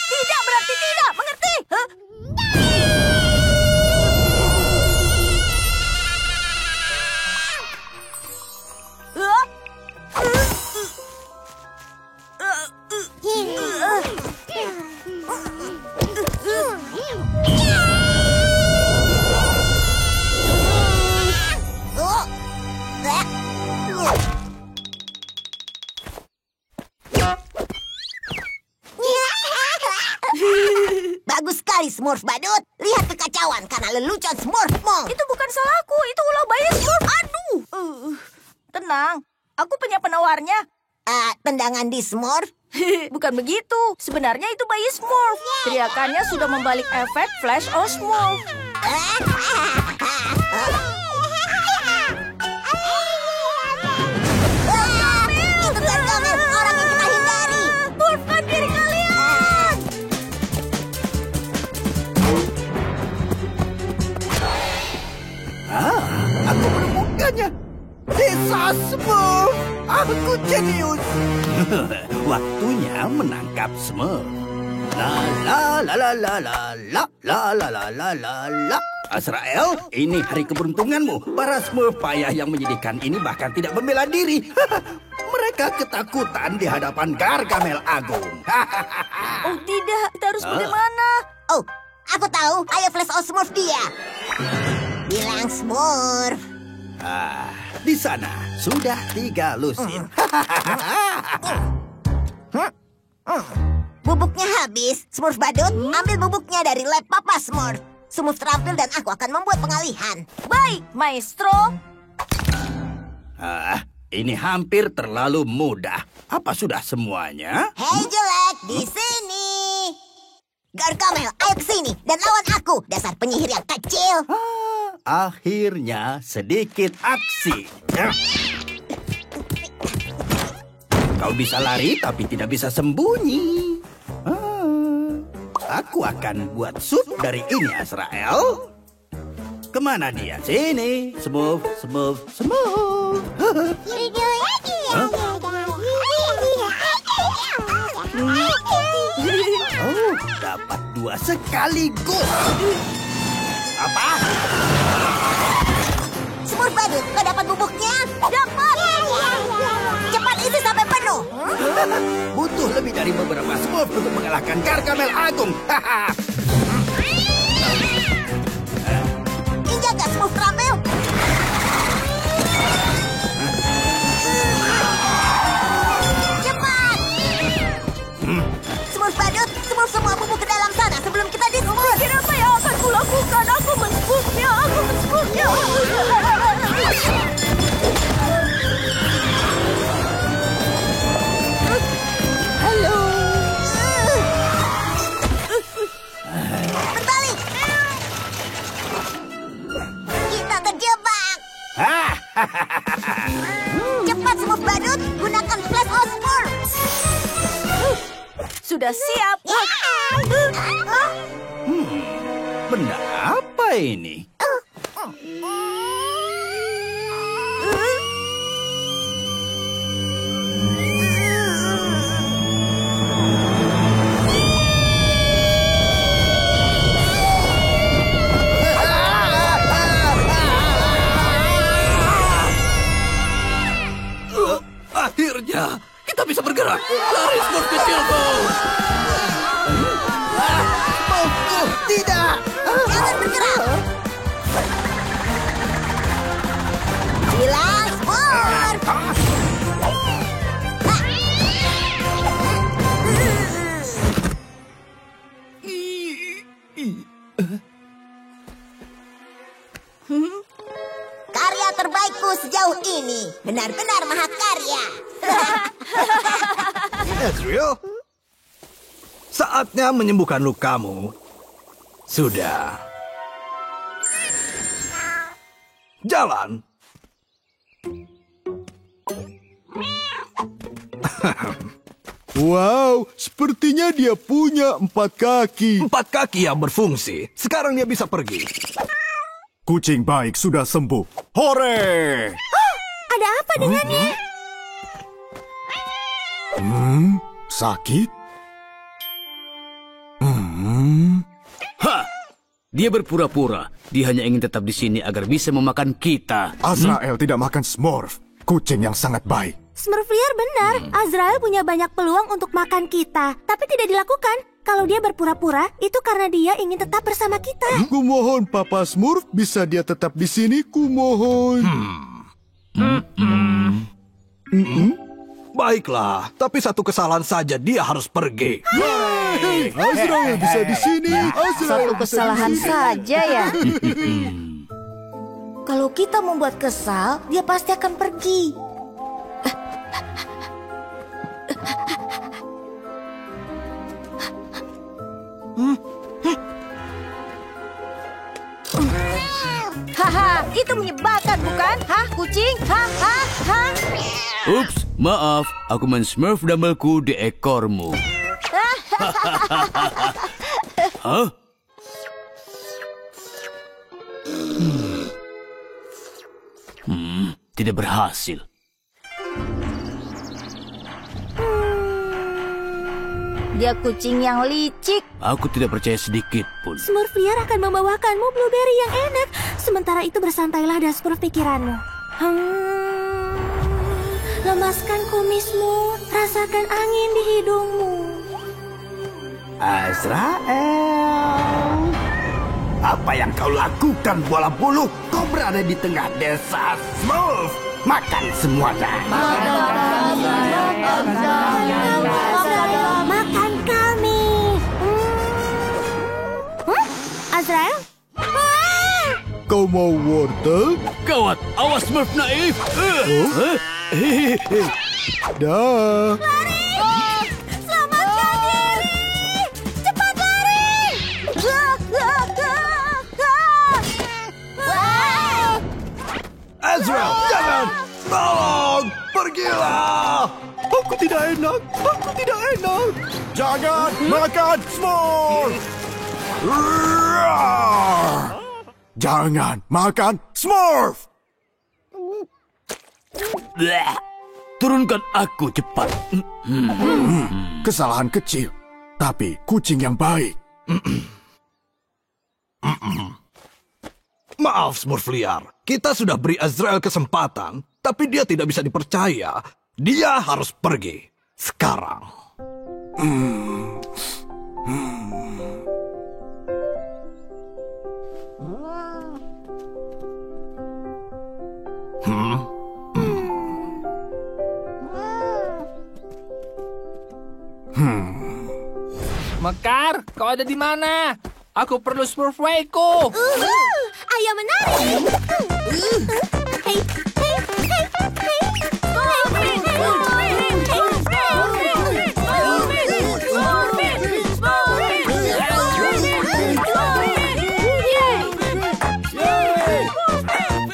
Tidak berarti tidak, mengerti? Hah? Bagus sekali, Smurf Badut. Lihat kekacauan karena lelucon Smurfmu. Itu bukan salahku, itu ulah bayi Smurf. Aduh. Tenang, aku punya penawarnya. Tendangan di Smurf? Bukan begitu. Sebenarnya itu bayi Smurf. Teriakannya sudah membalik efek Flash or Smurf. Itu Gargamel, orang yang kita hindari. Smurfkan diri kalian. Aku menemukannya. Desa Smurf. Aku jenius. Waktunya menangkap Smurf. La la la la la la la la la la la la la. Azrael, ini hari keberuntunganmu. Para Smurf payah yang menyedihkan ini bahkan tidak membela diri. Mereka ketakutan di hadapan Gargamel Agung. Oh tidak, kita harus bagaimana? Oh, aku tahu. Ayo Flash or Smurf dia. Bilang Smurf. Di sana sudah 3 lusin. Bubuknya habis. Smurf Badut, ambil bubuknya dari lab Papa Smurf. Smurf terampil dan aku akan membuat pengalihan. Baik, Maestro. Ini hampir terlalu mudah. Apa sudah semuanya? Hei jelek, di sini. Gargamel, ayo ke sini dan lawan aku, dasar penyihir yang kecil. Akhirnya sedikit aksi. Kau bisa lari tapi tidak bisa sembunyi. Aku akan buat sup dari ini, Azrael. Kemana dia? Sini. Smurf, Smurf, Smurf. Oh, dapat 2 sekaligus. Apa? Smurf Badut, kau dapat bubuknya? Dapat. Cepat isi sampai penuh. Butuh lebih dari beberapa Smurf untuk mengalahkan Gargamel Agung. Jaga Smurf terampil. Cepat. Smurf Badut, Smurf semua bubuk ke dalam sana sebelum kita di-Smurf. Kira apa yang akan kulakukan? Aku men-Smurfnya. Halo. Berbalik. Kita terjebak. Cepat Smurf Badut, gunakan Flash or Smurf. Sudah siap. Benda apa ini? Akhirnya kita bisa bergerak. Lari Smurf kecilku. Smurfku, tidak. Jangan bergerak. Bilang Smurf. Karya terbaikku sejauh ini. Benar-benar mahakarya. Ezreal, saatnya menyembuhkan lukamu. Sudah. Jalan. Wow, sepertinya dia punya 4 kaki. 4 kaki yang berfungsi. Sekarang dia bisa pergi. Kucing baik sudah sembuh. Hore! Ada apa dengannya? Sakit? Dia berpura-pura. Dia hanya ingin tetap di sini agar bisa memakan kita. Azrael tidak makan Smurf. Kucing yang sangat baik. Smurfliar benar. Azrael punya banyak peluang untuk makan kita, tapi tidak dilakukan. Kalau dia berpura-pura, itu karena dia ingin tetap bersama kita. Kumohon Papa Smurf, bisa dia tetap di sini, kumohon. Baiklah, tapi satu kesalahan saja, dia harus pergi. Azrael bisa di sini. Azrael Satu kesalahan saja ya. Kalau kita membuat kesal, dia pasti akan pergi. Haha, itu menyebalkan bukan? Hah, kucing? Hah? Ups, maaf. Aku men-smurf dumbbellku di ekormu. Hah? Tidak berhasil. Dia kucing yang licik. Aku tidak percaya sedikit pun. Smurfliar akan membawakanmu blueberry yang enak. Sementara itu bersantailah dan Smurf pikiranmu. Lemaskan kumismu, rasakan angin di hidungmu. Azrael, apa yang kau lakukan bola bulu? Kau berada di tengah desa Smurf. Makan semuanya. Makan kami. Azrael? Kau mau wortel? Gawat, awas Smurf naif. Dah. Selamatkan diri! Cepat lari! Azrael, jangan! Tolong, pergilah! Aku tidak enak, aku tidak enak. Jangan makan Smurf. Jangan makan Smurf. Bleh. Turunkan aku cepat. Kesalahan kecil, tapi kucing yang baik. Maaf, Smurfliar. Kita sudah beri Azrael kesempatan, tapi dia tidak bisa dipercaya. Dia harus pergi. Sekarang. Mekar, kau ada di mana? Aku perlu Smurfwayku. Ayo menari! Hei, hei, hei, hei!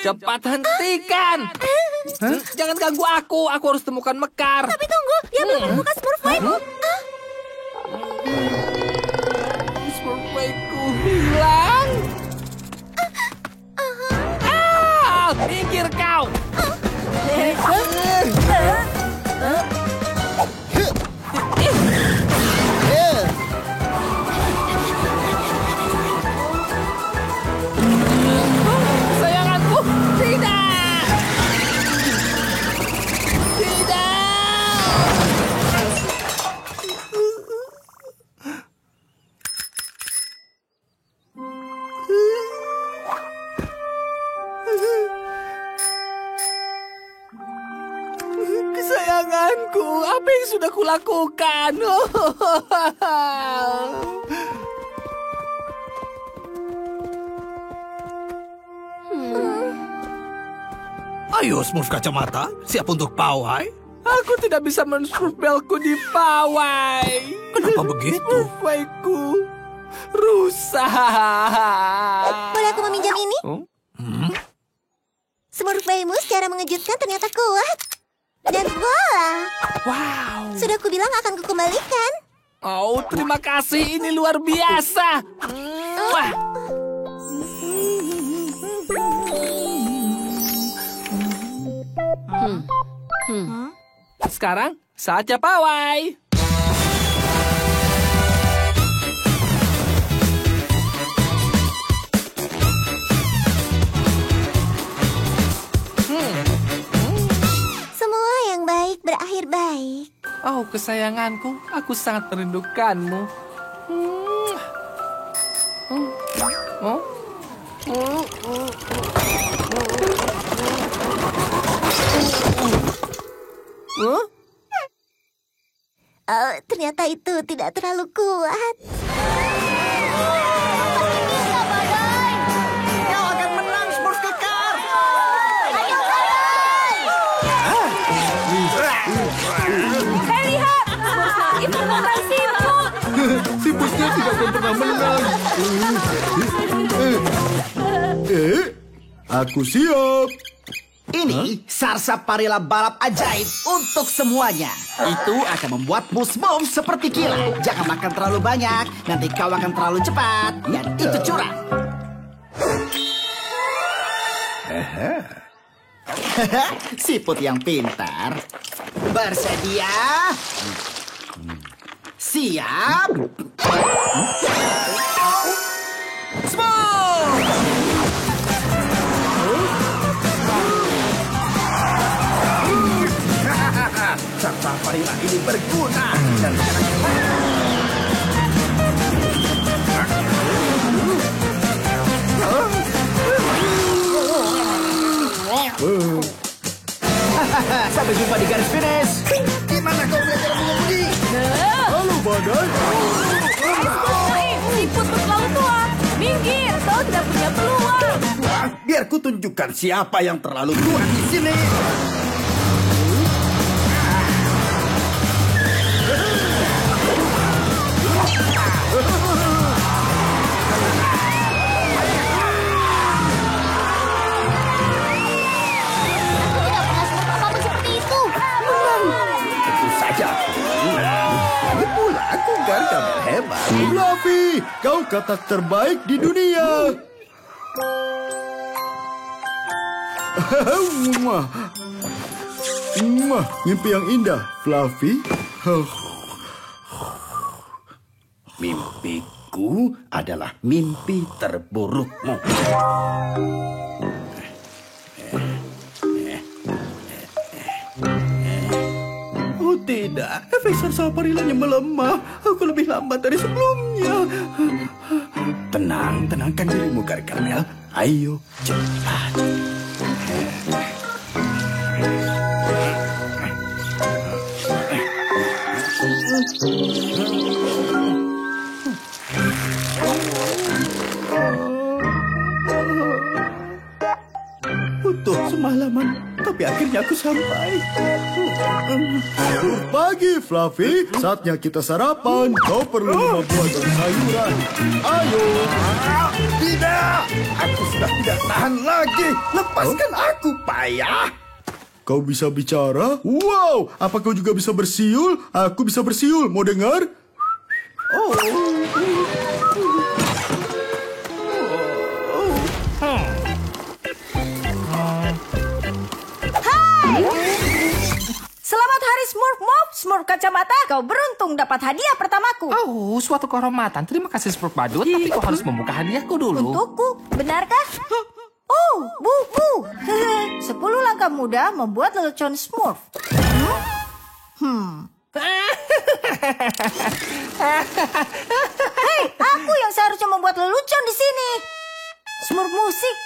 Cepat hentikan! Hah? Jangan ganggu aku harus temukan Mekar. Tapi tunggu, dia belum menemukan Smurfwayku. Smurfwayku hilang. Minggir kau! Kesayanganku, tidak! Tidak! Kesayanganku, apa yang sudah kulakukan? Ayo, Smurf kacamata. Siap untuk pawai? Aku tidak bisa men-smurf belku di pawai. Kenapa begitu? Smurfwayku rusak. Boleh aku meminjam ini? Smurfwaymu secara mengejutkan ternyata kuat. Dan bola. Wow. Sudah kubilang akan kukembalikan. Oh, terima kasih. Ini luar biasa. Wah. Sekarang saatnya pawai. Semua yang baik berakhir baik. Oh, kesayanganku, aku sangat merindukanmu. Oh, ternyata itu tidak terlalu kuat. Kau akan menang, Smurf kekar. Hei, lihat! Itu bukan siput! Siputnya tidak akan pernah menang. Aku siap. Ini Sarsaparilla balap ajaib untuk semuanya. Itu akan membuatmu smooth seperti kilat. Jangan makan terlalu banyak, nanti kau akan terlalu cepat. Dan itu curang. Siput yang pintar. Bersedia? Siap? Smooth! Sarsaparilla ini berguna. Dan Sampai jumpa di garis finish. gimana kau belajar mengemudi? Halo, badai. Siput terlalu tua! Minggir, kau tidak punya peluang! Biar ku tunjukkan siapa yang terlalu tua di sini. Apapun seperti itu. Tentu saja aku menang. Lagi pula aku Gargamel hebat. Fluffy, kau katak terbaik di dunia. Mwah. Mwah, mimpi yang indah, Fluffy. Mimpiku adalah mimpi terburukmu. Oh tidak, efek Sarsaparillanya melemah. Aku lebih lambat dari sebelumnya. Tenangkan dirimu, Gargamel. Ayo, cepat. Butuh semalaman, tapi akhirnya aku sampai. Pagi, Fluffy. Saatnya kita sarapan. Kau perlu 5 buah dari sayuran. Ayo. Tidak, aku sudah tidak tahan lagi. Lepaskan aku, payah. Kau bisa bicara? Wow, apa kau juga bisa bersiul? Aku bisa bersiul. Mau dengar? Selamat hari Smurf Mop, Smurf kacamata. Kau beruntung dapat hadiah pertamaku. Oh, suatu kehormatan. Terima kasih, Smurf Badut. Tapi kau harus membuka hadiahku dulu. Untukku, benarkah? Oh, buku. 10 langkah mudah membuat lelucon Smurf. Hei, aku yang seharusnya membuat lelucon di sini. Smurf musik.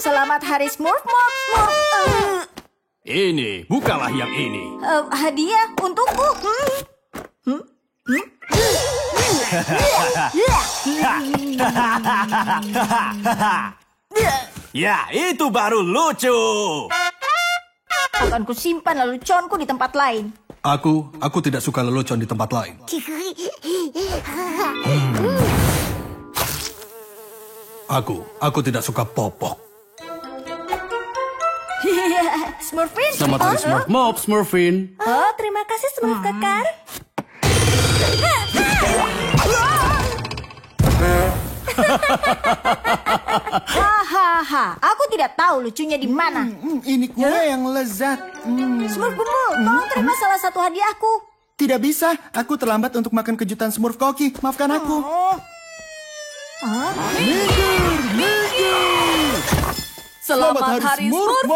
Selamat hari Smurf Mop, Smurf. Ini, bukalah yang ini. Hadiah untukku. Ya, itu baru lucu. Akan kusimpan leluconku di tempat lain. Aku tidak suka lelucon di tempat lain. Aku tidak suka popok. Smurfin. Selamat hari Smurf Mop, Smurfin. Oh, terima kasih Smurf kekar. Hahaha, aku tidak tahu lucunya di mana. Ini kue yang lezat. Smurf Bumbu, tolong terima salah satu hadiahku. Tidak bisa, aku terlambat untuk makan kejutan Smurf Koki. Maafkan aku. Selamat Hari Smurf!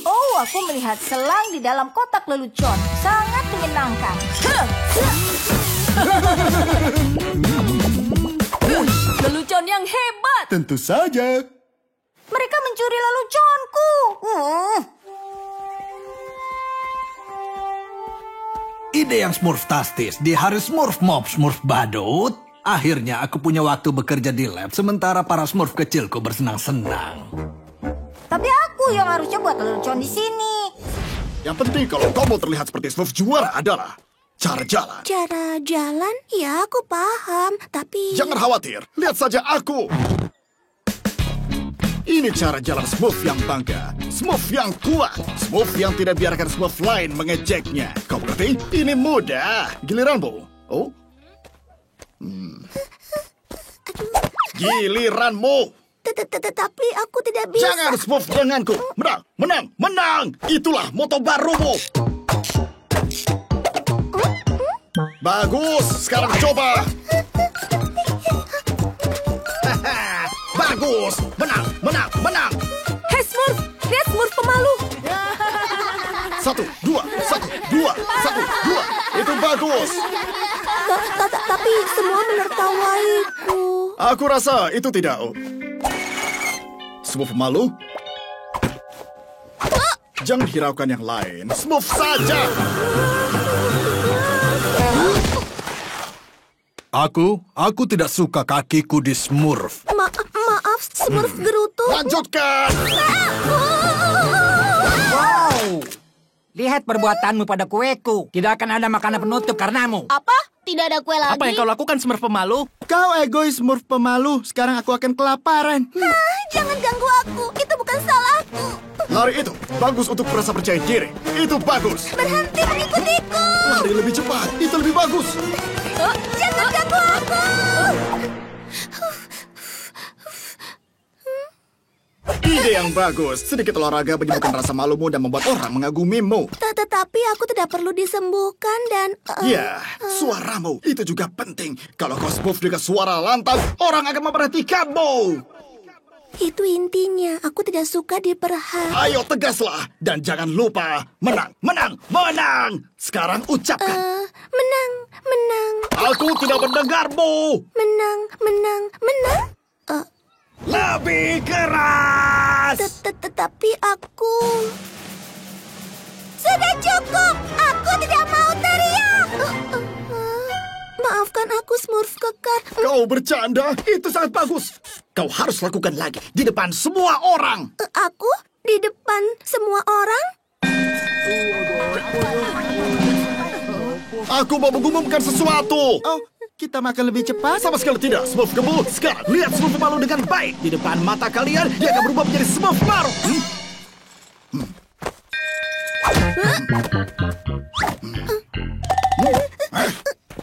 Oh, aku melihat selang di dalam kotak lelucon. Sangat menyenangkan. Lelucon yang hebat. Tentu saja. Mereka mencuri leluconku. Ide yang smurftastis di hari Smurf Mob Smurf Badut. Akhirnya aku punya waktu bekerja di lab sementara para smurf kecilku bersenang-senang. Tapi aku yang harusnya buat lelucon di sini. Yang penting kalau kamu terlihat seperti Smurf juara adalah cara jalan. Cara jalan? Ya, aku paham. Tapi... Jangan khawatir, lihat saja aku. Ini cara jalan Smurf yang bangga. Smurf yang kuat. Smurf yang tidak biarkan Smurf lain mengejeknya. Kau mengerti? Ini mudah. Giliranmu. Oh? Giliranmu. Tapi aku tidak bisa. Jangan Smurf denganku. Menang, menang, menang. Itulah moto barumu. Bagus, sekarang coba. Bagus, menang, menang, menang. Hei Smurf, lihat Smurf pemalu. 1, 2, 1, 2, 1, 2. Itu bagus. Tapi semua menertawaiku. Aku rasa itu tidak. Smurf pemalu. Jangan hiraukan yang lain. Smurf saja. Aku tidak suka kakiku di Smurf. Maaf, Smurf gerutu. Lanjutkan. Wow, lihat perbuatanmu pada kueku. Tidak akan ada makanan penutup karenamu. Apa? Tidak ada kue lagi? Apa yang kau lakukan, Smurf pemalu? Kau egois Smurf pemalu. Sekarang aku akan kelaparan. Jangan ganggu aku, itu bukan salahku. Lari itu bagus untuk merasa percaya diri. Itu bagus. Berhenti mengikutiku. Lari lebih cepat. Itu lebih bagus. Jangan ganggu aku. Ide yang bagus. Sedikit olahraga menyembuhkan rasa malumu dan membuat orang mengagumimu. Tetapi aku tidak perlu disembuhkan dan... Ya, suaramu itu juga penting. Kalau kau Smurf dengan suara lantang, orang akan memperhatikanmu. Itu intinya, aku tidak suka diperhatikan. Ayo tegaslah. Dan jangan lupa, menang, menang, menang. Sekarang ucapkan. Menang, menang. Aku tidak mendengarmu. Menang, menang, menang. Lebih keras. Tetapi aku... Sudah cukup, aku tidak mau teriak. Maafkan aku, Smurf kekar. Kau bercanda, itu sangat bagus. Kau harus lakukan lagi, di depan semua orang. Aku? Di depan semua orang? Aku mau mengumumkan sesuatu. Oh, kita makan lebih cepat? Sama sekali tidak, Smurf gemuk. Sekarang, lihat Smurf pemalu dengan baik. Di depan mata kalian, dia akan berubah menjadi Smurf baru.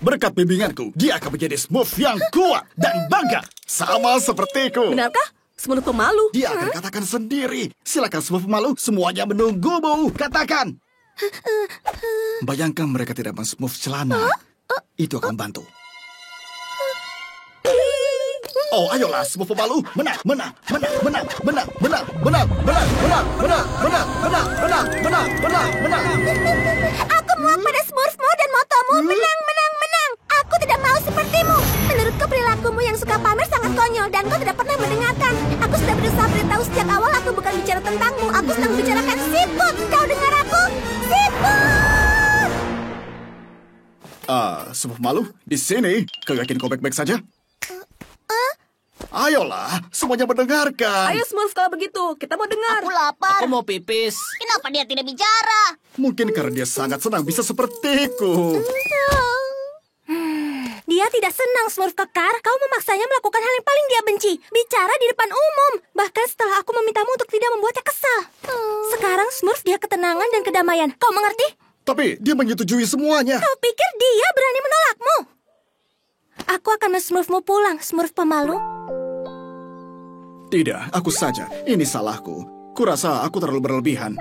Berkat bimbinganku, dia akan menjadi Smurf yang kuat dan bangga. Sama sepertiku. Benarkah? Smurf pemalu? Dia akan katakan sendiri. Silakan Smurf pemalu, semuanya menunggumu. Katakan. Bayangkan mereka tidak men-Smurf celana. Itu akan bantu. Oh, ayolah Smurf pemalu, menang, menang, menang, menang, menang, menang, menang, menang, menang, menang, menang, menang, menang, menang, menang, menang. Aku muak pada Smurfmu dan motomu. Menang, menang, menang. Aku tidak mau sepertimu. Menurutku perilakumu yang suka pamer sangat konyol dan kau tidak pernah mendengarkan. Aku sudah berusaha beritahu sejak awal aku bukan bicara tentangmu. Aku sedang membicarakan siput. Kau dengar aku? Siput! Smurf malu, di sini. Kau yakin kau baik-baik saja? Ayolah, semuanya mendengarkan. Ayo Smurf kalau begitu, kita mau dengar. Aku lapar. Aku mau pipis. Kenapa dia tidak bicara? Mungkin karena dia sangat senang bisa sepertiku. Dia tidak senang, Smurf kekar. Kau memaksanya melakukan hal yang paling dia benci. Bicara di depan umum. Bahkan setelah aku memintamu untuk tidak membuatnya kesal. Sekarang Smurf dia ketenangan dan kedamaian. Kau mengerti? Tapi dia menyetujui semuanya. Kau pikir dia berani menolakmu? Aku akan men-Smurfmu pulang, Smurf pemalu. Tidak, aku saja. Ini salahku. Kurasa aku terlalu berlebihan.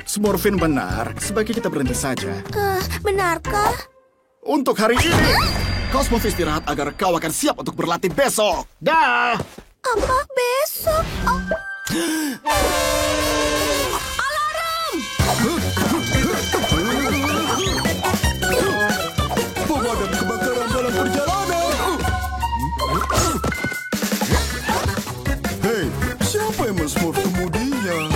Smurfin benar. Sebaiknya kita berhenti saja. Benarkah? Untuk hari ini, kau Smurf istirahat agar kau akan siap untuk berlatih besok. Dah! Apa besok? Oh. Pemadam kebakaran dalam perjalanan. Hei, siapa yang men-Smurf kemudinya?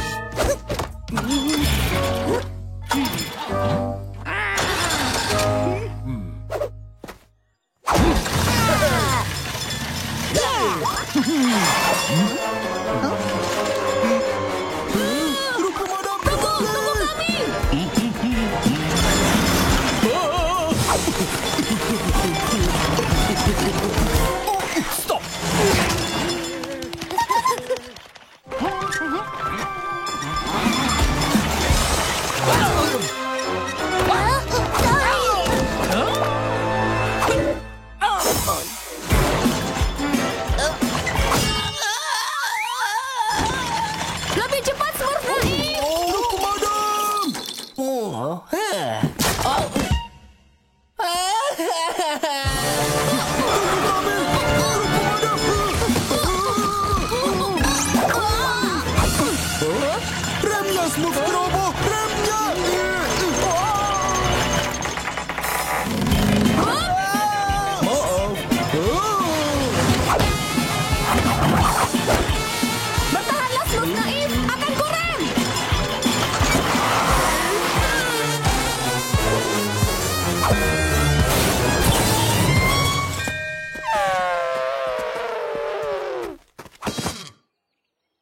Lebih cepat, Smurf Naif! Remnya, Smurf Strobo! Remnya! Bertahanlah, Smurf Naif! Akan kurem!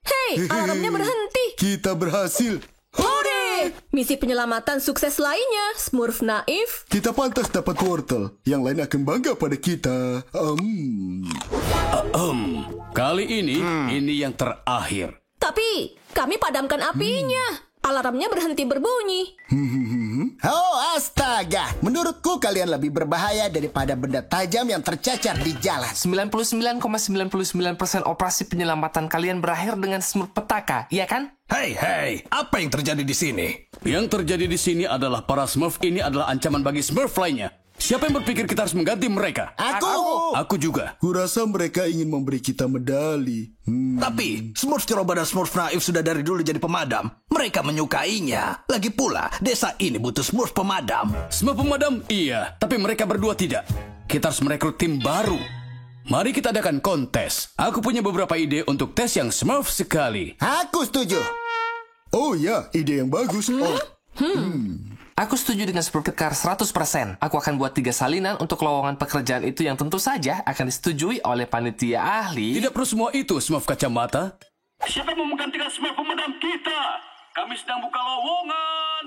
Hei, alarmnya berhenti. Kita berhasil. Hore! Misi penyelamatan sukses lainnya, Smurf Naif. Kita pantas dapat wortel. Yang lain akan bangga pada kita. Kali ini yang terakhir. Tapi, kami padamkan apinya. Alarmnya berhenti berbunyi. Oh, astaga. Menurutku kalian lebih berbahaya daripada benda tajam yang tercacar di jalan. 99,99% operasi penyelamatan kalian berakhir dengan Smurf petaka, iya kan? Hei, apa yang terjadi di sini? Yang terjadi di sini adalah para Smurf ini adalah ancaman bagi Smurf lainnya. Siapa yang berpikir kita harus mengganti mereka? Aku juga. Kurasa mereka ingin memberi kita medali. Tapi, Smurf Ceroboh dan Smurf Naif sudah dari dulu jadi pemadam. Mereka menyukainya. Lagi pula, desa ini butuh Smurf pemadam. Smurf pemadam? Iya, tapi mereka berdua tidak. Kita harus merekrut tim baru. Mari kita adakan kontes. Aku punya beberapa ide untuk tes yang Smurf sekali. Aku setuju. Oh ya, ide yang bagus. Aku setuju dengan Smurf Kekar 100%. Aku akan buat 3 salinan untuk lowongan pekerjaan itu yang tentu saja akan disetujui oleh panitia ahli. Tidak perlu semua itu, Smurf kacamata. Siapa yang mau menggantikan Smurf pemadam kita? Kami sedang buka lowongan.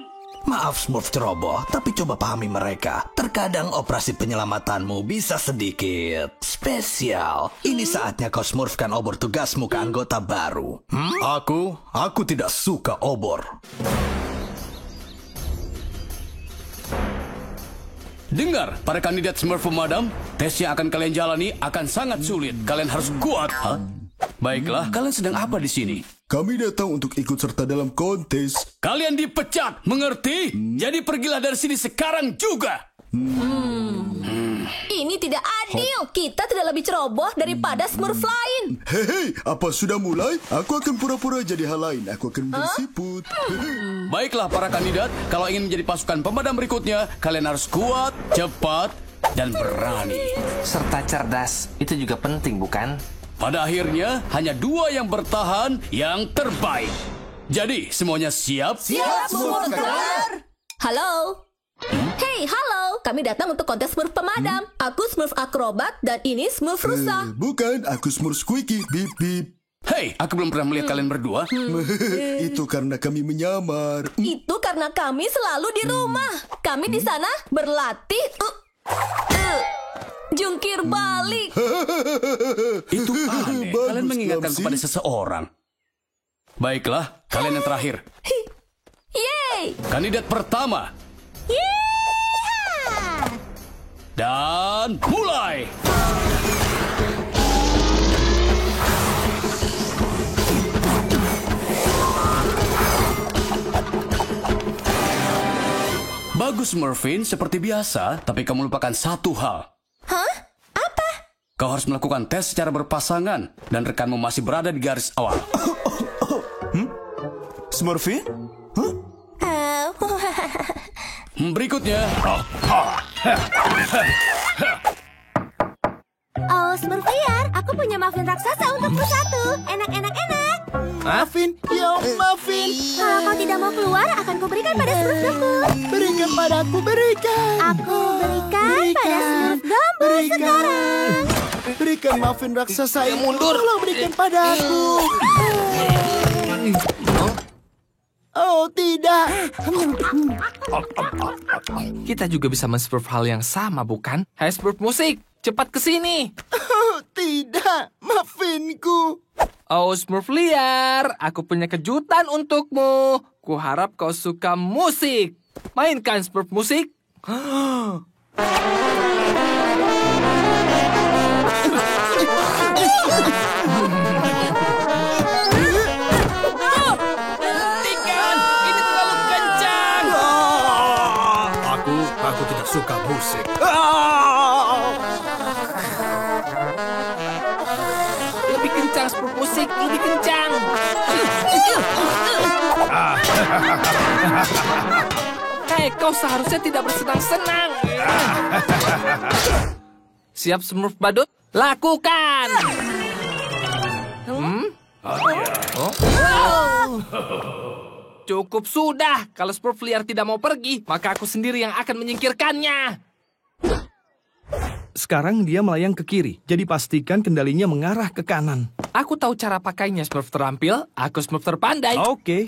Maaf Smurf Ceroboh, tapi coba pahami mereka. Terkadang operasi penyelamatanmu bisa sedikit spesial. Ini saatnya kau smurfkan obor tugasmu ke anggota baru. Aku tidak suka obor. Dengar, para kandidat Smurf pemadam, tes yang akan kalian jalani akan sangat sulit. Kalian harus kuat. Baiklah, kalian sedang apa di sini? Kami datang untuk ikut serta dalam kontes. Kalian dipecat, mengerti? Jadi pergilah dari sini sekarang juga. Ini tidak adil. Kita tidak lebih ceroboh daripada Smurf lain. Hei, apa sudah mulai? Aku akan pura-pura jadi hal lain. Aku akan bersiput. Baiklah para kandidat, kalau ingin menjadi pasukan pemadam berikutnya, kalian harus kuat, cepat, dan berani. Serta cerdas. Itu juga penting, bukan? Pada akhirnya, hanya 2 yang bertahan yang terbaik. Jadi, semuanya siap? Siap, Smurf Kekar. Halo. Hey, halo. Kami datang untuk kontes Smurf pemadam. Aku Smurf akrobat dan ini Smurf rusa. Bukan, aku Smurf Squeaky. Bip, bip. Hei, aku belum pernah melihat kalian berdua. Itu karena kami menyamar. Itu karena kami selalu di rumah. Kami di sana berlatih. Jungkir balik. Itu aneh. Kalian mengingatkan kepada seseorang. Baiklah, kalian yang terakhir. Yeay. Kandidat pertama. Yeehaw. Dan mulai. Bagus, Smurfin, seperti biasa. Tapi kamu lupakan satu hal. Hah? Apa? Kau harus melakukan tes secara berpasangan. Dan rekanmu masih berada di garis awal. Smurfin? Berikutnya. Oh, Smurf liar. Aku punya muffin raksasa untukmu satu. Enak. Muffin, ya Muffin. Kalau kau tidak mau keluar, akan kuberikan pada Smurf Dombu. Berikan padaku, berikan. Aku berikan pada Smurf Dombu sekarang. Berikan muffin raksasa yang mundur. Tolong berikan padaku. Oh, tidak. Kita juga bisa men-Smurf hal yang sama, bukan? Hai Smurf musik, cepat ke sini. Oh, tidak, muffinku. Oh, Smurf liar, aku punya kejutan untukmu. Kuharap kau suka musik. Mainkan Smurf musik. Aku tidak suka musik. Lebih kencang, Smurf musik, lebih kencang. Hei, kau seharusnya tidak bersenang-senang. Siap, Smurf badut? Lakukan! Cukup sudah. Kalau Smurf liar tidak mau pergi, maka aku sendiri yang akan menyingkirkannya. Sekarang dia melayang ke kiri, jadi pastikan kendalinya mengarah ke kanan. Aku tahu cara pakainya, Smurf terampil. Aku Smurf terpandai. Oke.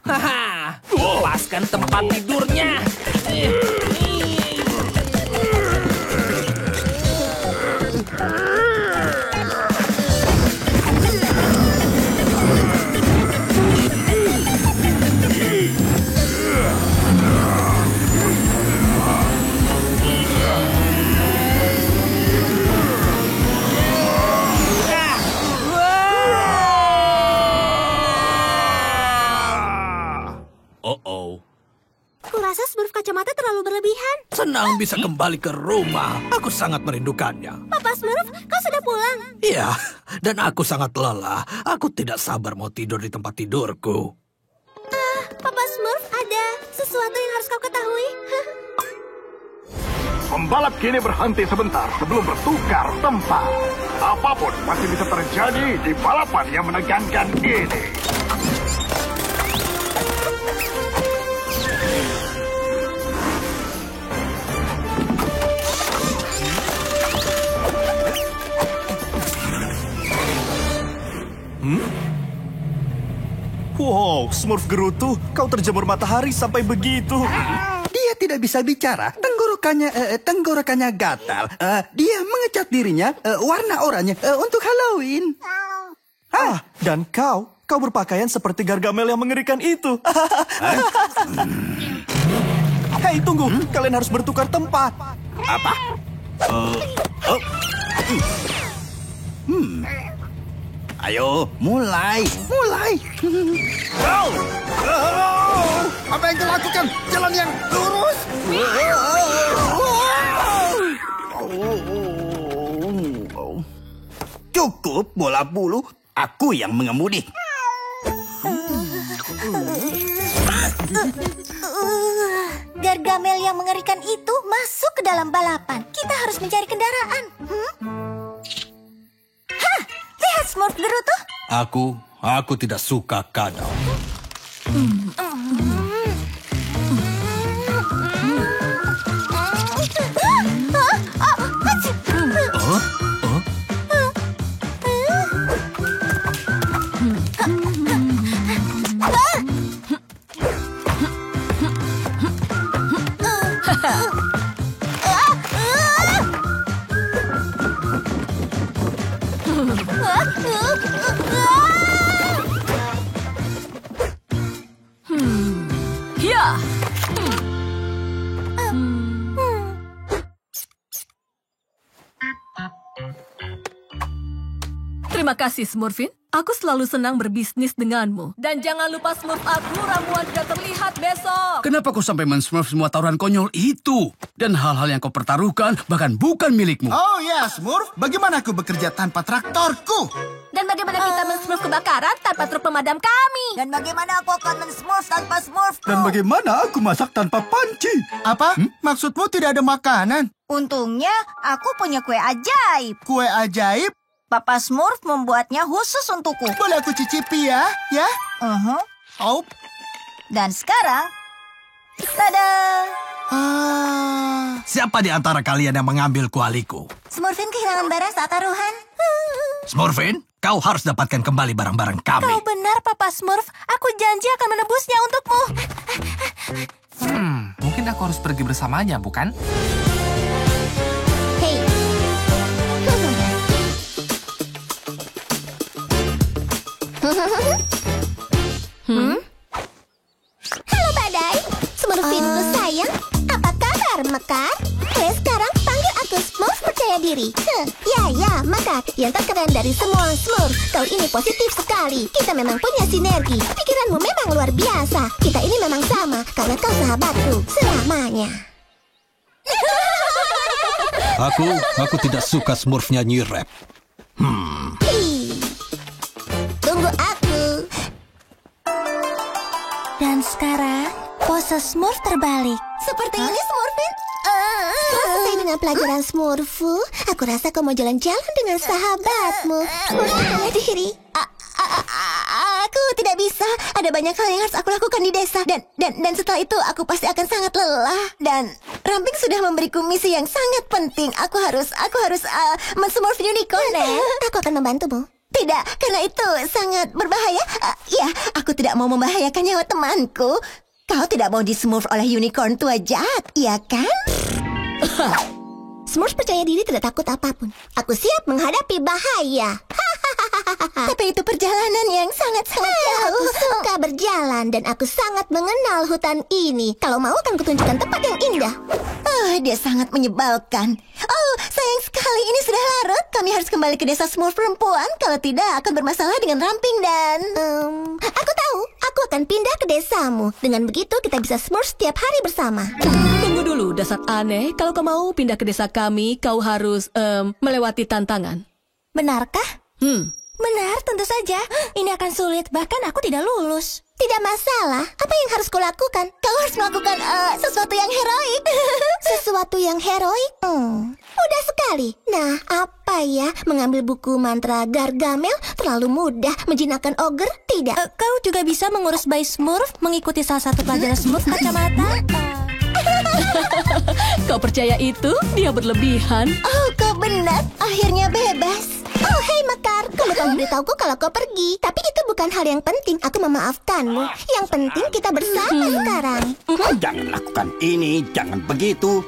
Haha, lepaskan tempat tidurnya. Kurasa Smurf kacamata terlalu berlebihan. Senang bisa kembali ke rumah. Aku sangat merindukannya. Papa Smurf, kau sudah pulang? Iya, dan aku sangat lelah. Aku tidak sabar mau tidur di tempat tidurku. Papa Smurf, ada sesuatu yang harus kau ketahui. Pembalap kini berhenti sebentar sebelum bertukar tempat. Apapun masih bisa terjadi di balapan yang menegangkan ini. Wow, Smurf Gerutu, kau terjemur matahari sampai begitu. Dia tidak bisa bicara. Tenggorokannya gatal. Dia mengecat dirinya warna oranye untuk Halloween. Dan kau berpakaian seperti Gargamel yang mengerikan itu. Hei, tunggu. Kalian harus bertukar tempat. Apa? Ayo, mulai. Apa yang kau lakukan? Jalan yang lurus. Cukup bola bulu. Aku yang mengemudi. Gargamel yang mengerikan itu masuk ke dalam balapan. Kita harus mencari kendaraan. Hah, lihat Smurf Gerutu. Aku tidak suka kadal. kasih, Smurfin. Aku selalu senang berbisnis denganmu. Dan jangan lupa Smurf aku, ramuan tidak terlihat besok. Kenapa kau sampai men-smurf semua taruhan konyol itu? Dan hal-hal yang kau pertaruhkan bahkan bukan milikmu. Oh ya, Smurf. Bagaimana aku bekerja tanpa traktorku? Dan bagaimana kita men-smurf kebakaran tanpa truk pemadam kami? Dan bagaimana aku akan men-smurf tanpa smurf? Dan bagaimana aku masak tanpa panci? Apa? Maksudmu tidak ada makanan? Untungnya aku punya kue ajaib. Kue ajaib? Papa Smurf membuatnya khusus untukku. Boleh aku cicipi ya? Ya? Oh. Dan sekarang, tada! Siapa di antara kalian yang mengambil kualiku? Smurfin kehilangan barang saat taruhan. Smurfin, kau harus dapatkan kembali barang-barang kami. Kau benar, Papa Smurf. Aku janji akan menebusnya untukmu. Mungkin aku harus pergi bersamanya, bukan? Hei. Halo Badai, Smurfinku sayang. Apa kabar, Mekar? Sekarang panggil aku Smurf percaya diri. Ya, Mekar, yang terkeren dari semua Smurf. Kau ini positif sekali. Kita memang punya sinergi. Pikiranmu memang luar biasa. Kita ini memang sama, karena kau sahabatku selamanya. Aku tidak suka Smurf nyanyi rap. Tunggu aku. Dan sekarang, pose Smurf terbalik. Seperti ini, Smurfin? Selesai dengan pelajaran Smurfu, aku rasa kau mau jalan-jalan dengan sahabatmu. Smurf percaya diri. Aku tidak bisa. Ada banyak hal yang harus aku lakukan di desa. Dan setelah itu, aku pasti akan sangat lelah. Dan Ramping sudah memberiku misi yang sangat penting. Aku harus men-smurf unicorn. Aku akan membantumu. Tidak, karena itu sangat berbahaya. Ya, aku tidak mau membahayakan nyawa temanku. Kau tidak mau di-smurf oleh unicorn tua jahat, iya kan? Smurf percaya diri tidak takut apapun. Aku siap menghadapi bahaya. Tapi itu perjalanan yang sangat-sangat jauh. Aku suka berjalan dan aku sangat mengenal hutan ini. Kalau mau akan kutunjukkan tempat yang indah. Dia sangat menyebalkan. Oh, sayang sekali ini sudah larut. Kami harus kembali ke desa Smurf perempuan. Kalau tidak akan bermasalah dengan Ramping dan... aku tahu, aku akan pindah ke desamu. Dengan begitu kita bisa Smurf setiap hari bersama. Tunggu dulu, dasar aneh. Kalau kau mau pindah ke desa kami, kau harus melewati tantangan. Benarkah? Benar, tentu saja. Ini akan sulit, bahkan aku tidak lulus. Tidak masalah. Apa yang harus kulakukan? Kau harus melakukan sesuatu yang heroik. Sesuatu yang heroik? Mudah sekali. Nah, apa ya? Mengambil buku mantra Gargamel terlalu mudah. Menjinakkan ogre? Tidak. Kau juga bisa mengurus bayi Smurf, mengikuti salah satu pelajaran Smurf kacamata. Kau percaya itu? Dia berlebihan. Oh, kau benar. Akhirnya bebas. Oh, hei Mekar, kau lupa memberitahuku kalau kau pergi. Tapi itu bukan hal yang penting. Aku memaafkanmu. Yang penting kita bersama sekarang. Jangan lakukan ini, jangan begitu.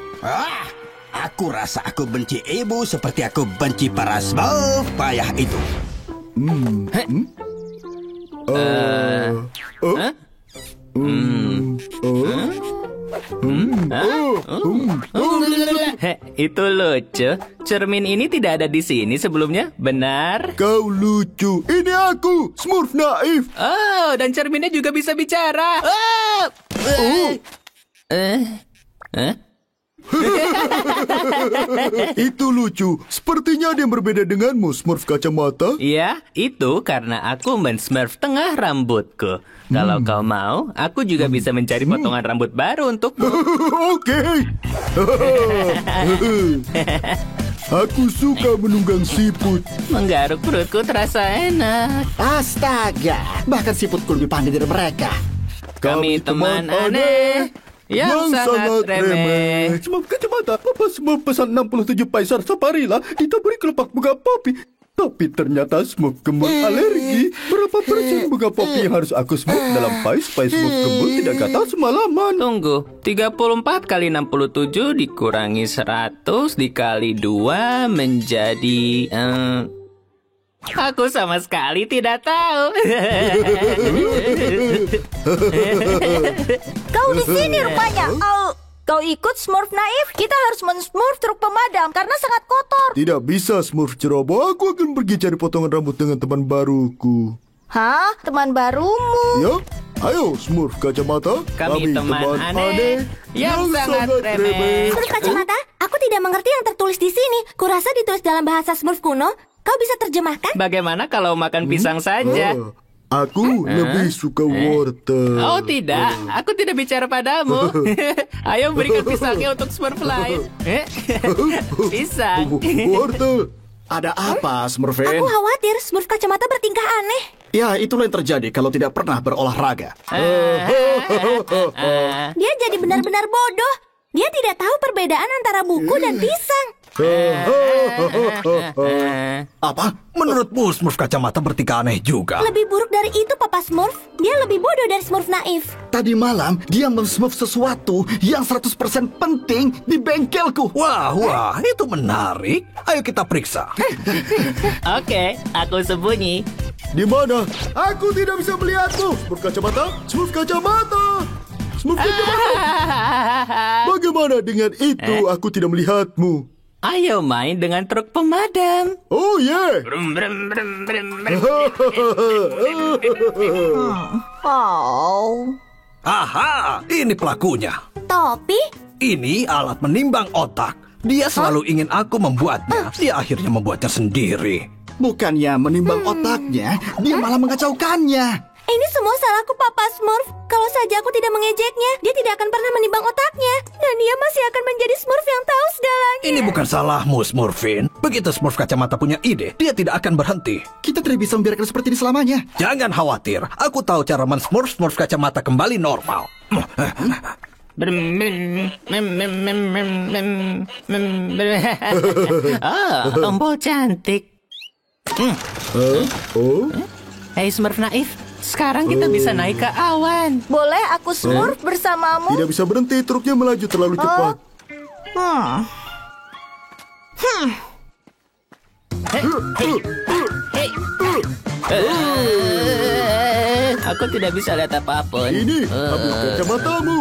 Aku rasa aku benci ibu seperti aku benci para Smurf payah itu. Itu lucu. Cermin ini tidak ada di sini sebelumnya, benar? Kau lucu. Ini aku, Smurf naif. Oh, dan cerminnya juga bisa bicara. Itu lucu. Sepertinya dia berbeda denganmu, Smurf kacamata. Iya, itu karena aku men-smurf tengah rambutku. Kalau kau mau, aku juga bisa mencari potongan rambut baru untukmu. Oke. Aku suka menunggang siput. Menggaruk perutku terasa enak. Astaga, bahkan siputku lebih pandai dari mereka. Kami teman aneh yang sangat remeh. Smurf kacamata, Papa Smurf pesan 67 paisar safari lah. Kita beri kelopak bunga popi. Tapi ternyata Smurf kembul alergi. Berapa persen bunga popi yang harus aku smurf dalam pais supaya Smurf kembul tidak gatal semalaman? Tunggu, 34 kali 67 dikurangi 100 dikali 2 menjadi... Aku sama sekali tidak tahu. Kau di sini rupanya. Kau ikut Smurf naif? Kita harus men-smurf truk pemadam karena sangat kotor. Tidak bisa, Smurf ceroboh. Aku akan pergi cari potongan rambut dengan teman baruku. Hah? Teman barumu? Ya, ayo Smurf kacamata. Kami teman aneh yang sangat remeh. Smurf kacamata, aku tidak mengerti yang tertulis di sini. Kurasa ditulis dalam bahasa Smurf kuno. Kau bisa terjemahkan? Bagaimana kalau makan pisang saja? Aku lebih suka wortel. Oh tidak, aku tidak bicara padamu. Ayo berikan pisangnya untuk Smurf lain. Pisang. Wortel. Ada apa, Smurfin? Aku khawatir Smurf kacamata bertingkah aneh. Ya, itulah yang terjadi kalau tidak pernah berolahraga. Dia jadi benar-benar bodoh. Dia tidak tahu perbedaan antara buku dan pisang. Apa? Menurutmu Smurf kacamata bertingkah aneh juga? Lebih buruk dari itu, Papa Smurf. Dia lebih bodoh dari Smurf naif. Tadi malam, dia men-smurf sesuatu yang 100% penting di bengkelku. Wah, itu menarik. Ayo kita periksa. Oke, aku sembunyi. Di mana? Aku tidak bisa melihatmu. Smurf kacamata. Smurf kacamata. Smurf kacamata. Bagaimana dengan itu? Aku tidak melihatmu. Ayo main dengan truk pemadam. Oh yeah. Brum, brum, brum, brum, Oh. Aha, ini pelakunya. Topi? Ini alat menimbang otak. Dia selalu ingin aku membuatnya. Dia akhirnya membuatnya sendiri. Bukannya menimbang otaknya, dia malah mengacaukannya. Ini semua salahku, Papa Smurf. Kalau saja aku tidak mengejeknya, dia tidak akan pernah menimbang otaknya. Dan dia masih akan menjadi Smurf yang tahu segalanya. Ini bukan salahmu, Smurfin. Begitu Smurf kacamata punya ide, dia tidak akan berhenti. Kita tidak bisa membiarkan seperti ini selamanya. Jangan khawatir, aku tahu cara men-smurf Smurf kacamata kembali normal. Tombol cantik. Oh? Hei Smurf naif, sekarang kita bisa naik ke awan. Boleh aku Smurf bersamamu? Tidak bisa berhenti, truknya melaju terlalu cepat. Aku tidak bisa lihat apapun. Ini, ambil kacamatamu.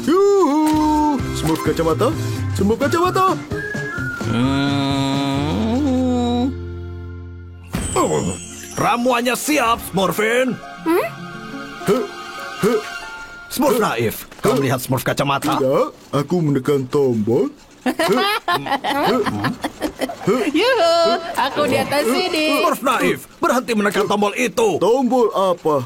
Yuhu, Smurf kacamata, Smurf kacamata. Ramuannya siap, Smurfin. Smurf naif, kau melihat Smurf kacamata? Tidak, aku menekan tombol. Yuhu, aku di atas sini. Smurf naif, berhenti menekan tombol itu. Tombol apa?